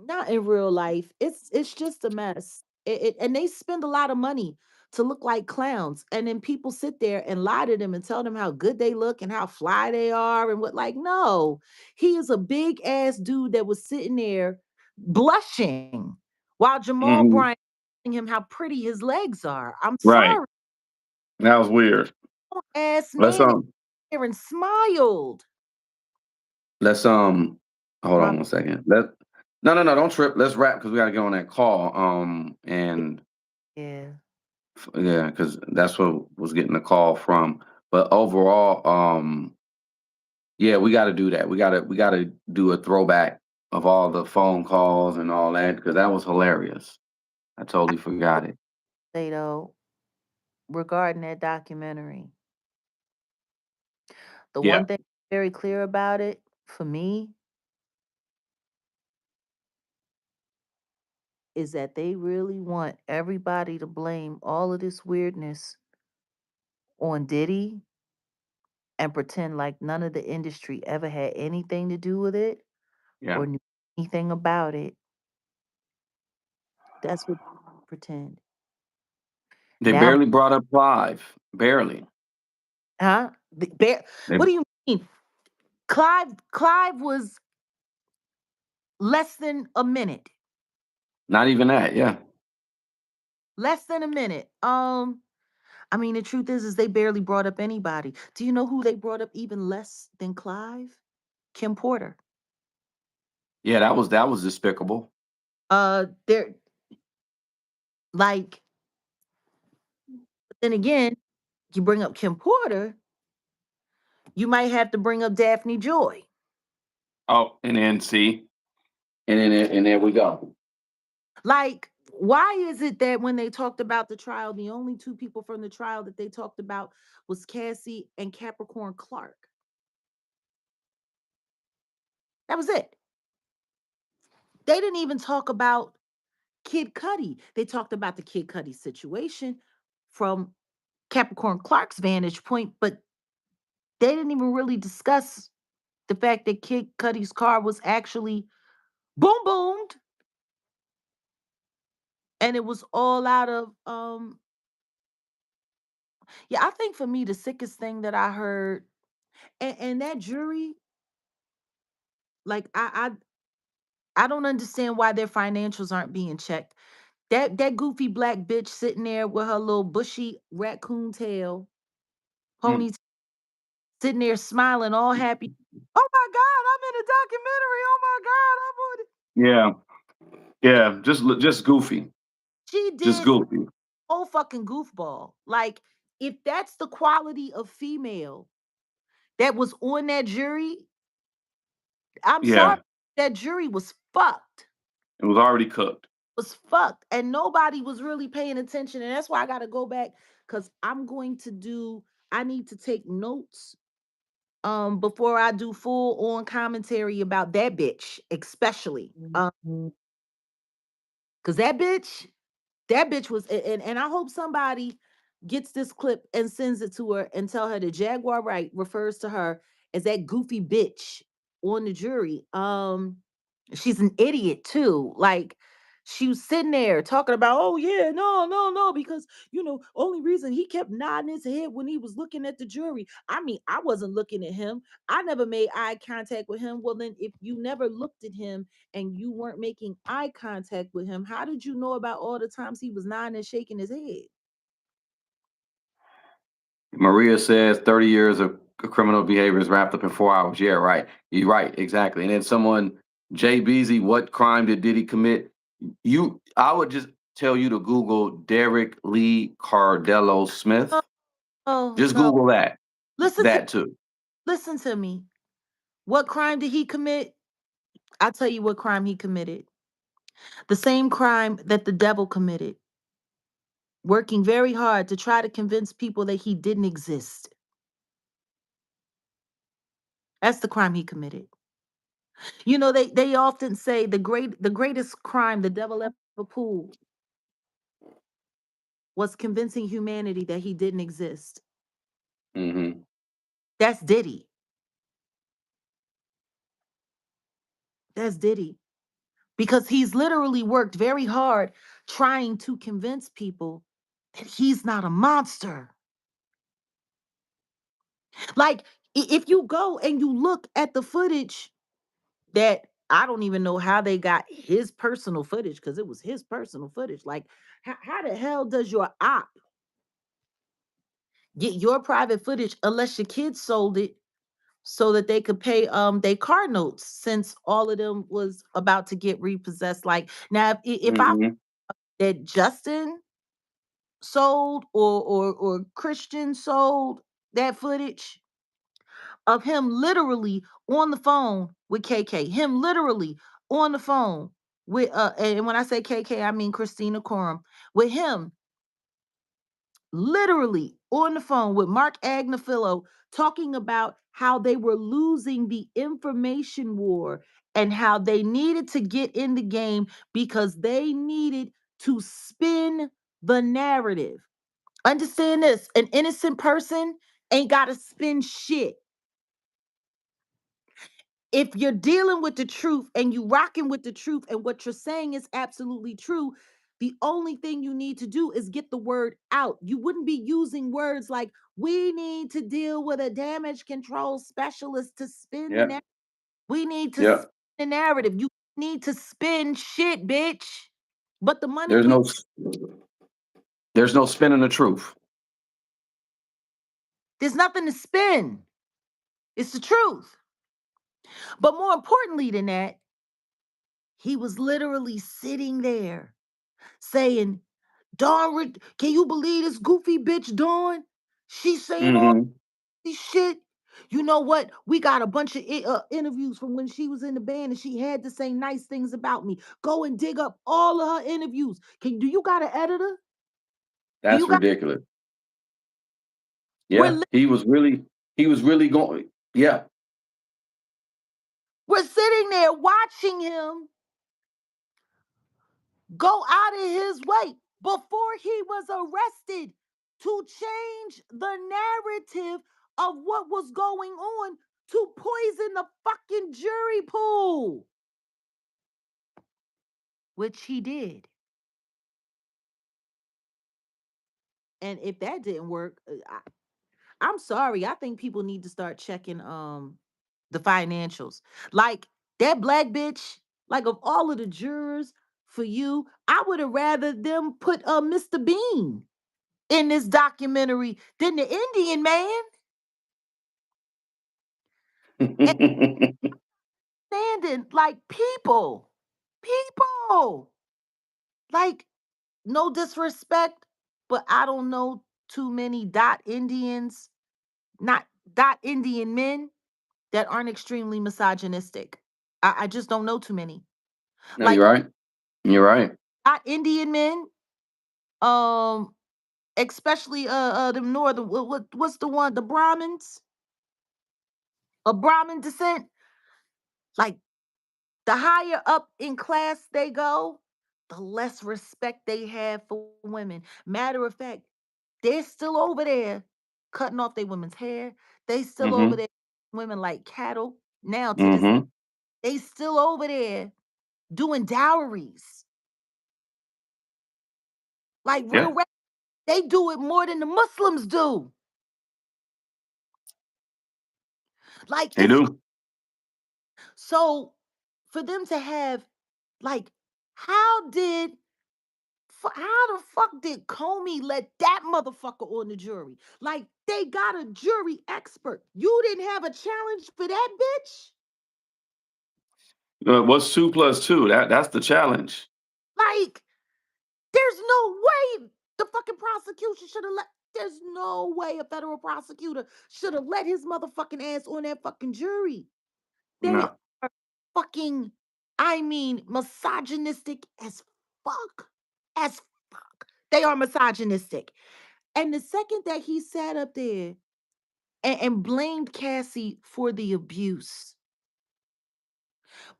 not in real life. It's just a mess. And they spend a lot of money to look like clowns, and then people sit there and lie to them and tell them how good they look and how fly they are and what. Like, no, he is a big ass dude that was sitting there blushing while Jamal Mhm. Bryant telling him how pretty his legs are. I'm Right. sorry, That was weird. ass Let's man here and smiled. let's hold My on one second. No, no, no, don't trip. Let's wrap because we gotta get on that call. And yeah. yeah, because that's what was getting the call from. But overall, yeah, we gotta do that. We gotta do a throwback of all the phone calls and all that because that was hilarious. I totally forgot it. Say though, regarding that documentary, the Yeah. one thing very clear about it for me is that they really want everybody to blame all of this weirdness on Diddy and pretend like none of the industry ever had anything to do with it Yeah. or knew anything about it. That's what they pretend. They Now, barely brought up Clive. Barely. huh? They What do you mean? Clive was less than a minute. not even that. Yeah. Less than a minute. I mean, the truth is they barely brought up anybody. Do you know who they brought up even less than Clive? Kim Porter. Yeah, that was despicable. They're like, then again, you bring up Kim Porter, you might have to bring up Daphne Joy. Oh, and then see, and there we go. Like, why is it that when they talked about the trial, the only two people from the trial that they talked about was Cassie and Capricorn Clark? That was it. They didn't even talk about Kid Cudi. They talked about the Kid Cudi situation from Capricorn Clark's vantage point, but they didn't even really discuss the fact that Kid Cudi's car was actually boom boomed, and it was all out of yeah. I think for me the sickest thing that I heard, and that jury, like I don't understand why their financials aren't being checked. That goofy black bitch sitting there with her little bushy raccoon tail, Mm. pony, sitting there smiling, all happy. Oh my God, I'm in a documentary. Oh my God, I'm on it. Yeah, yeah. Just goofy. She Just did goofy. whole fucking goofball. Like, if that's the quality of female that was on that jury, I'm sorry, Yeah, that jury was fucked. it was already cooked. Was fucked, and nobody was really paying attention. And that's why I got to go back because I'm going to do. I need to take notes before I do full on commentary about that bitch, especially. Cause that bitch was, and I hope somebody gets this clip and sends it to her and tell her that Jaguar Wright refers to her as that goofy bitch on the jury. She's an idiot too. Like, she was sitting there talking about, oh yeah, no, no, no, because only reason he kept nodding his head when he was looking at the jury. I mean, I wasn't looking at him. I never made eye contact with him. Well, then if you never looked at him and you weren't making eye contact with him, how did you know about all the times he was nodding and shaking his head? Maria says 30 years of criminal behavior is wrapped up in 4 hours. Yeah, right. You're right, exactly. And then someone, Jay Beasy, what crime did he commit? I would just tell you to Google Derek Lee Cardello Smith. Oh Just no. Google that. Listen to That too. listen to me. What crime did he commit? I'll tell you what crime he committed. The same crime that the devil committed. Working very hard to try to convince people that he didn't exist. That's the crime he committed. They often say the greatest crime the devil ever pulled was convincing humanity that he didn't exist. Hmm. That's Diddy. That's Diddy. Because he's literally worked very hard trying to convince people that he's not a monster. Like, if you go and you look at the footage that I don't even know how they got his personal footage, because it was his personal footage. Like, how the hell does your op get your private footage unless your kids sold it so that they could pay their car notes, since all of them was about to get repossessed? Like, now if I Hmm. that Justin sold or Christian sold that footage of him literally on the phone with KK, him literally on the phone with and when I say KK, I mean Christina Coram, with him literally on the phone with Mark Agnafilo, talking about how they were losing the information war and how they needed to get in the game because they needed to spin the narrative. Understand this, an innocent person ain't got to spin shit. If you're dealing with the truth and you rocking with the truth and what you're saying is absolutely true, the only thing you need to do is get the word out. You wouldn't be using words like, we need to deal with a damage control specialist to spin the Yeah. narrative. We need to Yeah. spin the narrative. You need to spin shit, bitch. But the money There's can't. no there's no spinning the truth. There's nothing to spin. It's the truth. But more importantly than that, he was literally sitting there saying, Dawn, can you believe this goofy bitch Dawn? She's saying all Hmm. this shit. You know what? We got a bunch of interviews from when she was in the band and she had to say nice things about me. Go and dig up all of her interviews. Do you got an editor? Do That's you got? ridiculous. We're Yeah. li- He was really going. Yeah. we're sitting there watching him go out of his way before he was arrested to change the narrative of what was going on to poison the fucking jury pool, which he did. And if that didn't work, I'm sorry. I think people need to start checking the financials. Like, that black bitch, like, of all of the jurors for you, I would have rather them put Mr. Bean in this documentary than the Indian man. And standing like people, like, no disrespect, but I don't know too many dot Indians, not dot Indian men that aren't extremely misogynistic. I just don't know too many. No, Like, you're right. You're right. dot Indian men, um, especially the northern, what's the one, the Brahmins, a Brahmin descent, like, the higher up in class they go, the less respect they have for women. Matter of fact, they're still over there cutting off their women's hair. They still over Mm-hmm. there women like cattle. Now to this, Mm-hmm. they still over there doing dowries. Like Yeah, they do it more than the Muslims do. Like they it's do. so for them to have like how did how the fuck did Comey let that motherfucker on the jury? Like they got a jury expert. You didn't have a challenge for that bitch? What's 2 plus 2? That's the challenge. Like there's no way the fucking prosecution should have let there's no way a federal prosecutor should have let his motherfucking ass on that fucking jury. They No. are fucking, I mean, misogynistic as fuck. As fuck. They are misogynistic. And the second that he sat up there and blamed Cassie for the abuse,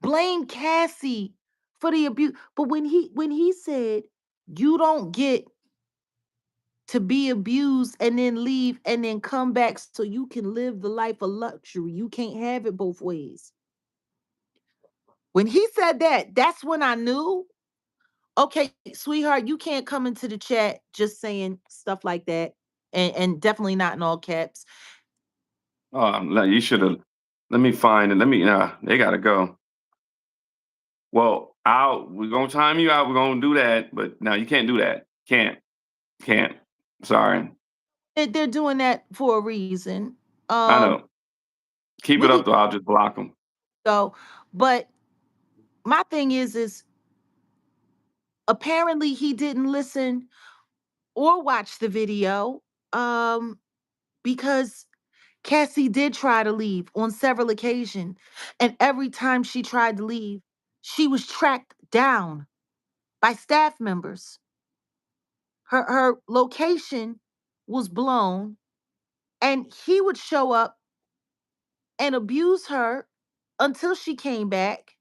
blamed Cassie for the abuse. But when he said you don't get to be abused and then leave and then come back so you can live the life of luxury, you can't have it both ways. When he said that, that's when I knew, okay, sweetheart, you can't come into the chat just saying stuff like that. And definitely not in all caps. No, you should have. Let me find it. Let me. They gotta go. Well, we're gonna time you out. We're gonna do that, but no, you can't do that. Can't. Sorry. They're doing that for a reason. I Um, know. Keep we it can up though. I'll just block them. go, but my thing is apparently he didn't listen or watch the video. Um, because Cassie did try to leave on several occasions, and every time she tried to leave, she was tracked down by staff members. Her location was blown, and he would show up and abuse her until she came back.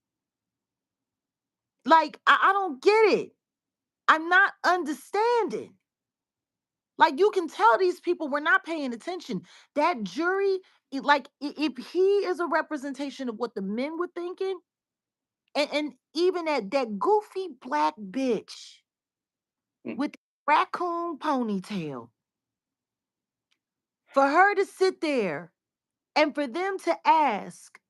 Like I don't get it. I'm not understanding. Like you can tell these people were not paying attention. That jury, if he is a representation of what the men were thinking, and even that goofy black bitch Mm. with the raccoon ponytail, for her to sit there and for them to ask,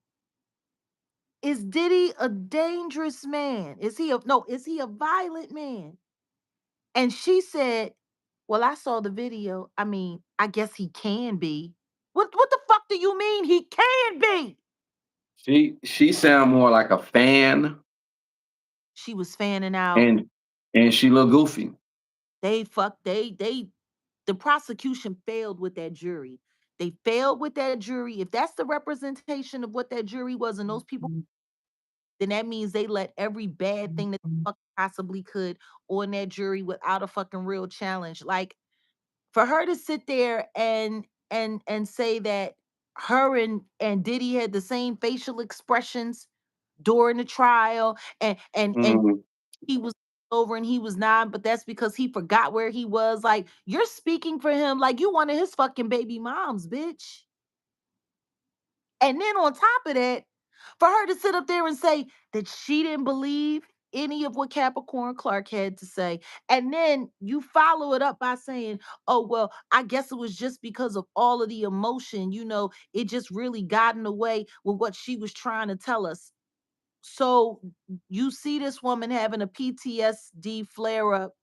is Diddy a dangerous man? Is he a violent man? And she said, well, I saw the video. I mean, I guess he can be. What the fuck do you mean he can be? She sound more like a fan, She was fanning out. and she look goofy. They the prosecution failed with that jury. They failed with that jury. If that's the representation of what that jury was and those people, then that means they let every bad thing that they possibly could on that jury without a fucking real challenge. Like for her to sit there and say that her and Diddy had the same facial expressions during the trial and Mhm. he was over and he was not, but that's because he forgot where he was. Like you're speaking for him like you one of his fucking baby moms, bitch. And then on top of that, for her to sit up there and say that she didn't believe any of what Capricorn Clark had to say. And then you follow it up by saying, oh, well, I guess it was just because of all of the emotion, it just really got in the way with what she was trying to tell us. So you see this woman having a PTSD flare up,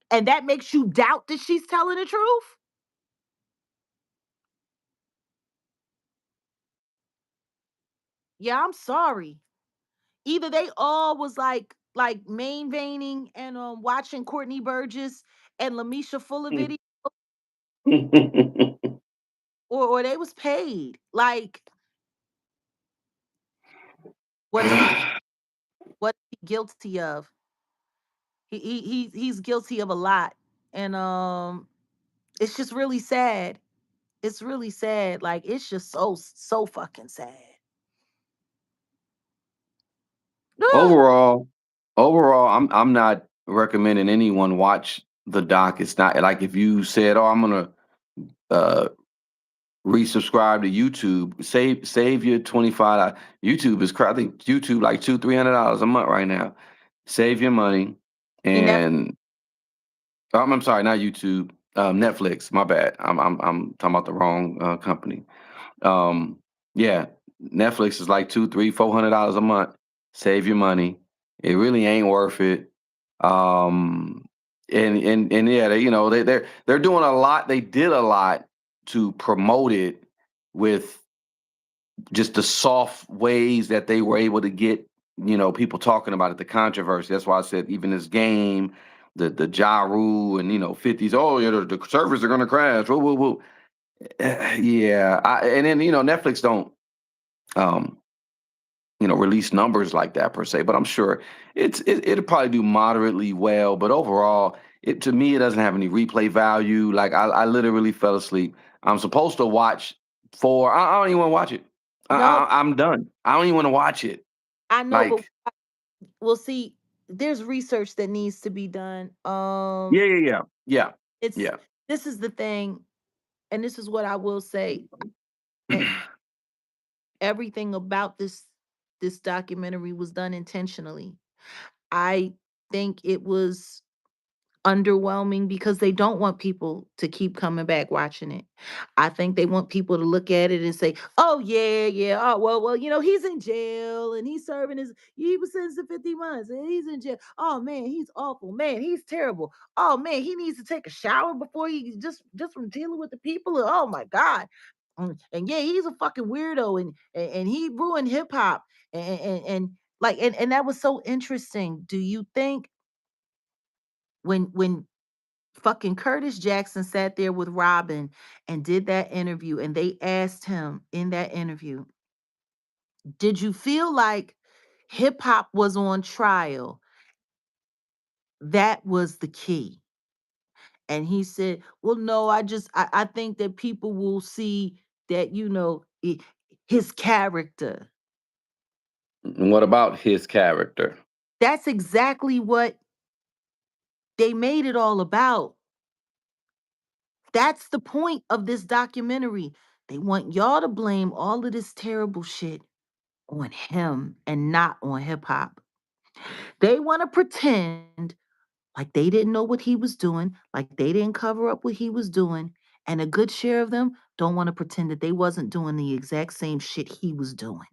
and that makes you doubt that she's telling the truth? Yeah, I'm sorry. Either they all was like main veining and watching Courtney Burgess and Lamisha Fuller video, or they was paid. Like, what is he guilty of? He's guilty of a lot. And it's just really sad. It's really sad. Like it's just so fucking sad. Ah, Overall, Overall, I'm not recommending anyone watch the doc. It's not like if you said, "Oh, I'm gonna uh, resubscribe to YouTube." Save your 25. YouTube is I think YouTube like $200-300 a month right now. Save your money, You never and I'm sorry, not YouTube. Netflix. My bad. I'm talking about the wrong company. Um, yeah, Netflix is like two, three, $400 a month. Save your money. It really ain't worth it. Um, and yeah, they're doing a lot. They did a lot to promote it with just the soft ways that they were able to get people talking about it. The controversy. That's why I said even this game, the Ja Rule and 50s. Oh yeah, the servers are gonna crash. Whoa, whoa, whoa. Yeah, and then Netflix don't um, release numbers like that per se, but I'm sure it'll probably do moderately well. But overall, to me, it doesn't have any replay value. Like I literally fell asleep. I'm supposed to watch four. I don't even want to watch it. no, I'm done. I don't even want to watch it. I know, but Like, we'll see. There's research that needs to be done. yeah, yeah, yeah, It's yeah, This is the thing, and this is what I will say. e- yeah. Everything about this documentary was done intentionally. I think it was underwhelming because they don't want people to keep coming back watching it. I think they want people to look at it and say, "Oh yeah, yeah. Oh well, he's in jail and he's serving he was sentenced to 50 months and he's in jail. Oh man, he's awful. Man, he's terrible. Oh man, he needs to take a shower before he just from dealing with the people. Oh my God. And yeah, he's a fucking weirdo and he ruined hip hop and like and that was so interesting. Do you think when fucking Curtis Jackson sat there with Robin and did that interview, and they asked him in that interview, did you feel like hip hop was on trial? That was the key. And he said, well, no, I think that people will see that, his character. And what about his character? That's exactly what they made it all about. That's the point of this documentary. They want y'all to blame all of this terrible shit on him and not on hip hop. They want to pretend like they didn't know what he was doing, like they didn't cover up what he was doing. And a good share of them don't want to pretend that they wasn't doing the exact same shit he was doing.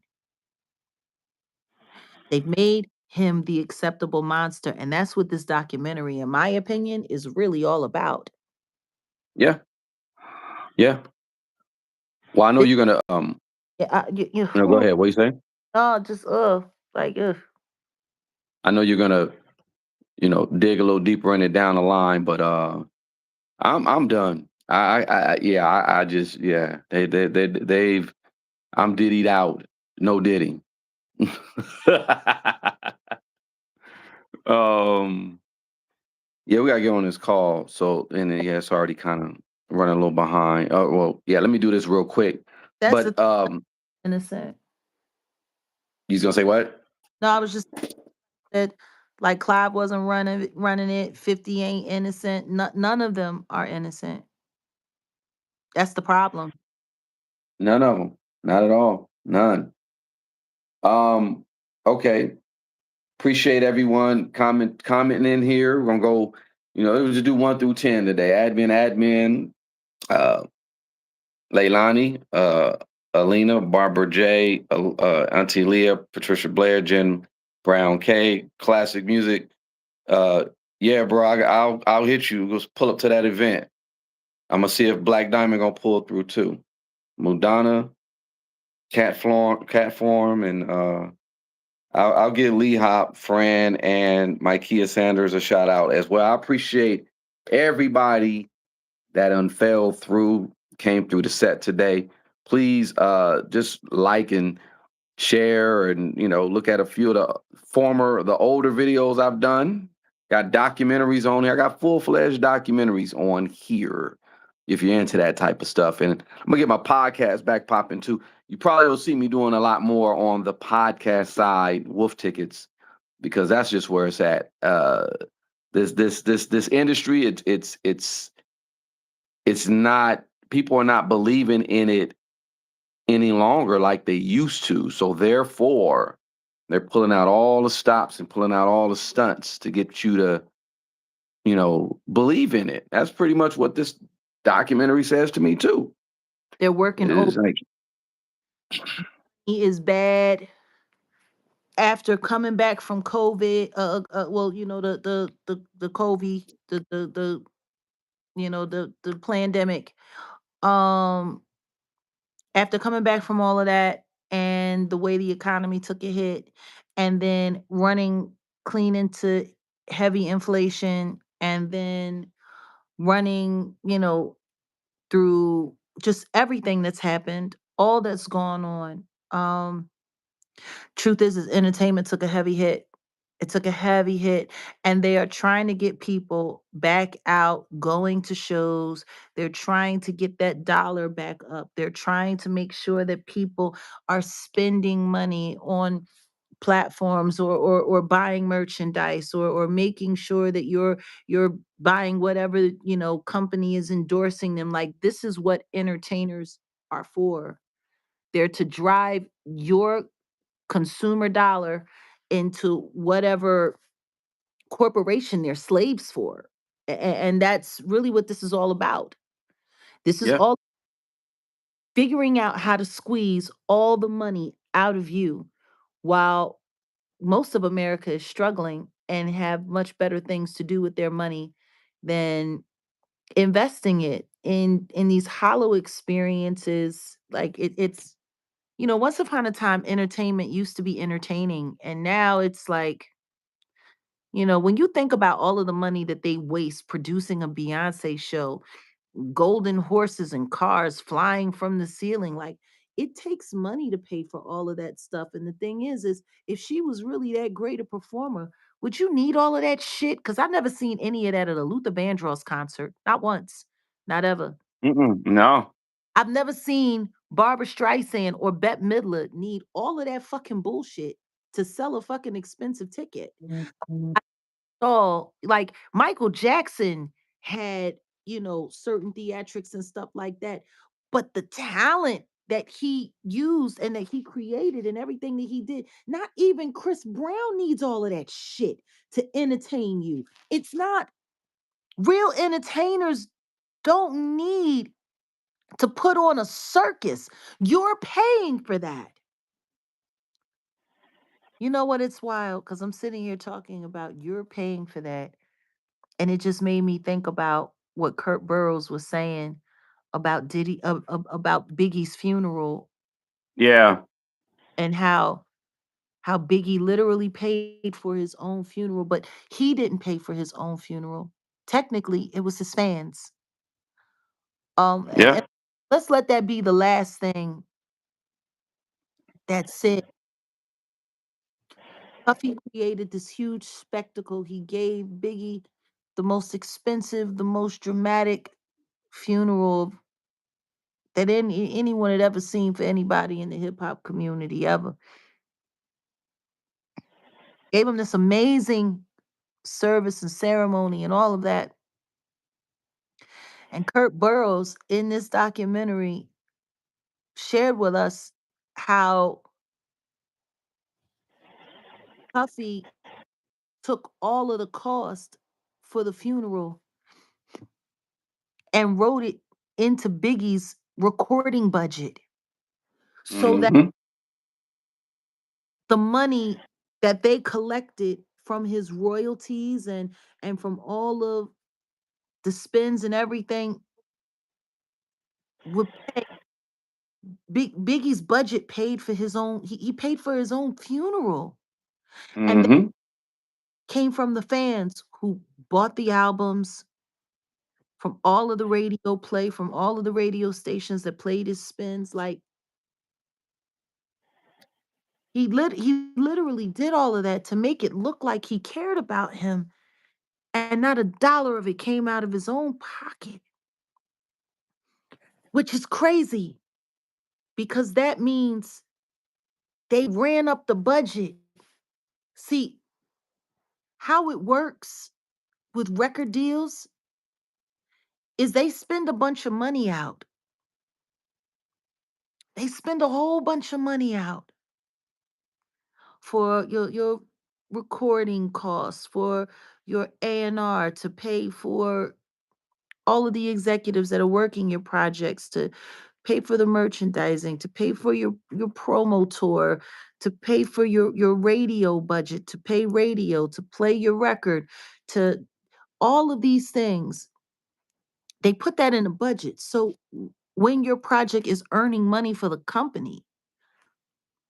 They've made him the acceptable monster. And that's what this documentary, in my opinion, is really all about. Yeah, yeah. Well, I know This, you're gonna yeah, no, go ahead. What you say? oh, just like I know you're gonna dig a little deeper in it down the line, but I'm done. Yeah, I just yeah, they've I'm diddied out. No Diddy. um yeah, we gotta get on this call. So and then, yeah, it's already kind of running a little behind. Oh well, yeah, let me do this real quick. that's the But thing, innocent. you gonna say what? No, I was just said like Clive wasn't running it. 50 ain't innocent. None of them are innocent. That's the problem. None of them. Not at all. None. Um, okay. Appreciate everyone commenting in here. We're gonna go, we'll just do 1 through 10 today. Admin, uh, Leilani, Alina, Barbara J, Auntie Leah, Patricia Blair, Jen Brown K, classic music. Uh, yeah, bro, I'll hit you. Let's pull up to that event. I'm gonna see if Black Diamond gonna pull through too. Mudana, Cat Form, and I'll give Lee Hop, Fran, and Mikeia Sanders a shout out as well. I appreciate everybody that unfell through, came through the set today. Please just like and share and look at a few of the older videos I've done. Got documentaries on here. I got full-fledged documentaries on here if you're into that type of stuff. And I'm gonna get my podcast back popping too. You probably will see me doing a lot more on the podcast side, Wolf Tickets. because that's just where it's at. This industry, it's not, people are not believing in it any longer like they used to. So therefore, they're pulling out all the stops and pulling out all the stunts to get you to, believe in it. That's pretty much what this documentary says to me too. They're working It's like, he is bad after coming back from COVID. Well, the COVID, the pandemic. Um, After coming back from all of that and the way the economy took a hit, and then running clean into heavy inflation, and then running, through just everything that's happened, all that's gone on. Truth is entertainment took a heavy hit. It took a heavy hit, and they are trying to get people back out going to shows. They're trying to get that dollar back up. They're trying to make sure that people are spending money on platforms, or buying merchandise, or making sure that you're buying whatever, company is endorsing them. Like, this is what entertainers are for. They're to drive your consumer dollar into whatever corporation they're slaves for. And that's really what this is all about. This is yeah, all figuring out how to squeeze all the money out of you, while most of America is struggling and have much better things to do with their money than investing it in these hollow experiences. Like, it's, once upon a time entertainment used to be entertaining, and now it's like, when you think about all of the money that they waste producing a Beyonce show, golden horses and cars flying from the ceiling, like, it takes money to pay for all of that stuff. And the thing is if she was really that great a performer, would you need all of that shit? Because I've never seen any of that at a Luther Vandross concert. Not once. Not ever. no, I've never seen Barbara Streisand or Bette Midler need all of that fucking bullshit to sell a fucking expensive ticket. Like, Michael Jackson had, certain theatrics and stuff like that. But the talent that he used and that he created and everything that he did, not even Chris Brown needs all of that shit to entertain you. It's not, real entertainers don't need to put on a circus. You're paying for that. You know what? It's wild because I'm sitting here talking about you're paying for that. And it just made me think about what Kurt Burrows was saying about about Biggie's funeral, yeah, and how Biggie literally paid for his own funeral, but he didn't pay for his own funeral. Technically, it was his fans. And yeah, let's let that be the last thing that's said. Puffy created this huge spectacle. He gave Biggie the most expensive, the most dramatic funeral that anyone had ever seen for anybody in the hip hop community ever. Gave him this amazing service and ceremony and all of that. And Kurt Burrows in this documentary shared with us how Puffy took all of the cost for the funeral and wrote it into Biggie's recording budget, so that hmm the money that they collected from his royalties and from all of the spins and everything would pay. Biggie's budget paid for his own. He paid for his own funeral, and that hmm came from the fans who bought the albums, from all of the radio play, from all of the radio stations that played his spins. Like, he literally did all of that to make it look like he cared about him, and not a dollar of it came out of his own pocket, which is crazy because that means they ran up the budget. See, how it works with record deals is they spend a bunch of money out. They spend a whole bunch of money out for your recording costs, for your A&R, to pay for all of the executives that are working your projects, to pay for the merchandising, to pay for your promo tour, to pay for your radio budget, to pay radio, to play your record, to all of these things. They put that in a budget. So when your project is earning money for the company,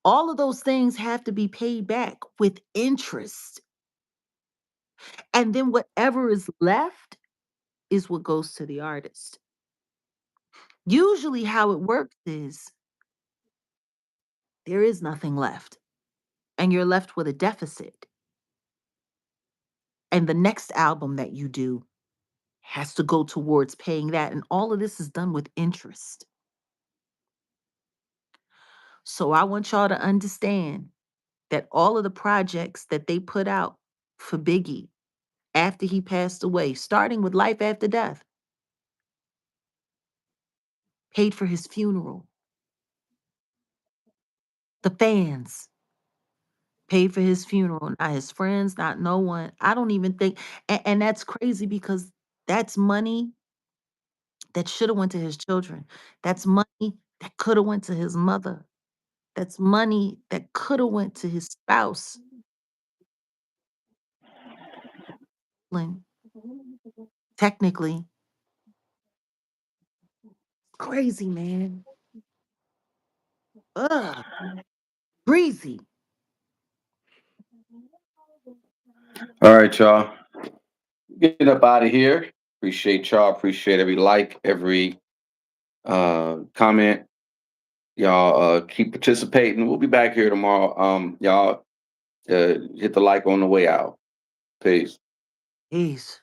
all of those things have to be paid back with interest. And then whatever is left is what goes to the artist. Usually, how it works is there is nothing left, and you're left with a deficit. And the next album that you do has to go towards paying that. And all of this is done with interest. So I want y'all to understand that all of the projects that they put out for Biggie after he passed away, starting with Life After Death, paid for his funeral. The fans paid for his funeral, not his friends, not no one. I don't even think, and that's crazy because that's money that should have went to his children. That's money that could have went to his mother. That's money that could have went to his spouse. Lynn, technically, crazy, man. Ugh, breezy. All right, y'all. Get up out of here. Appreciate y'all. Appreciate every like, every comment. Y'all keep participating. We'll be back here tomorrow. Y'all hit the like on the way out. Peace. Peace.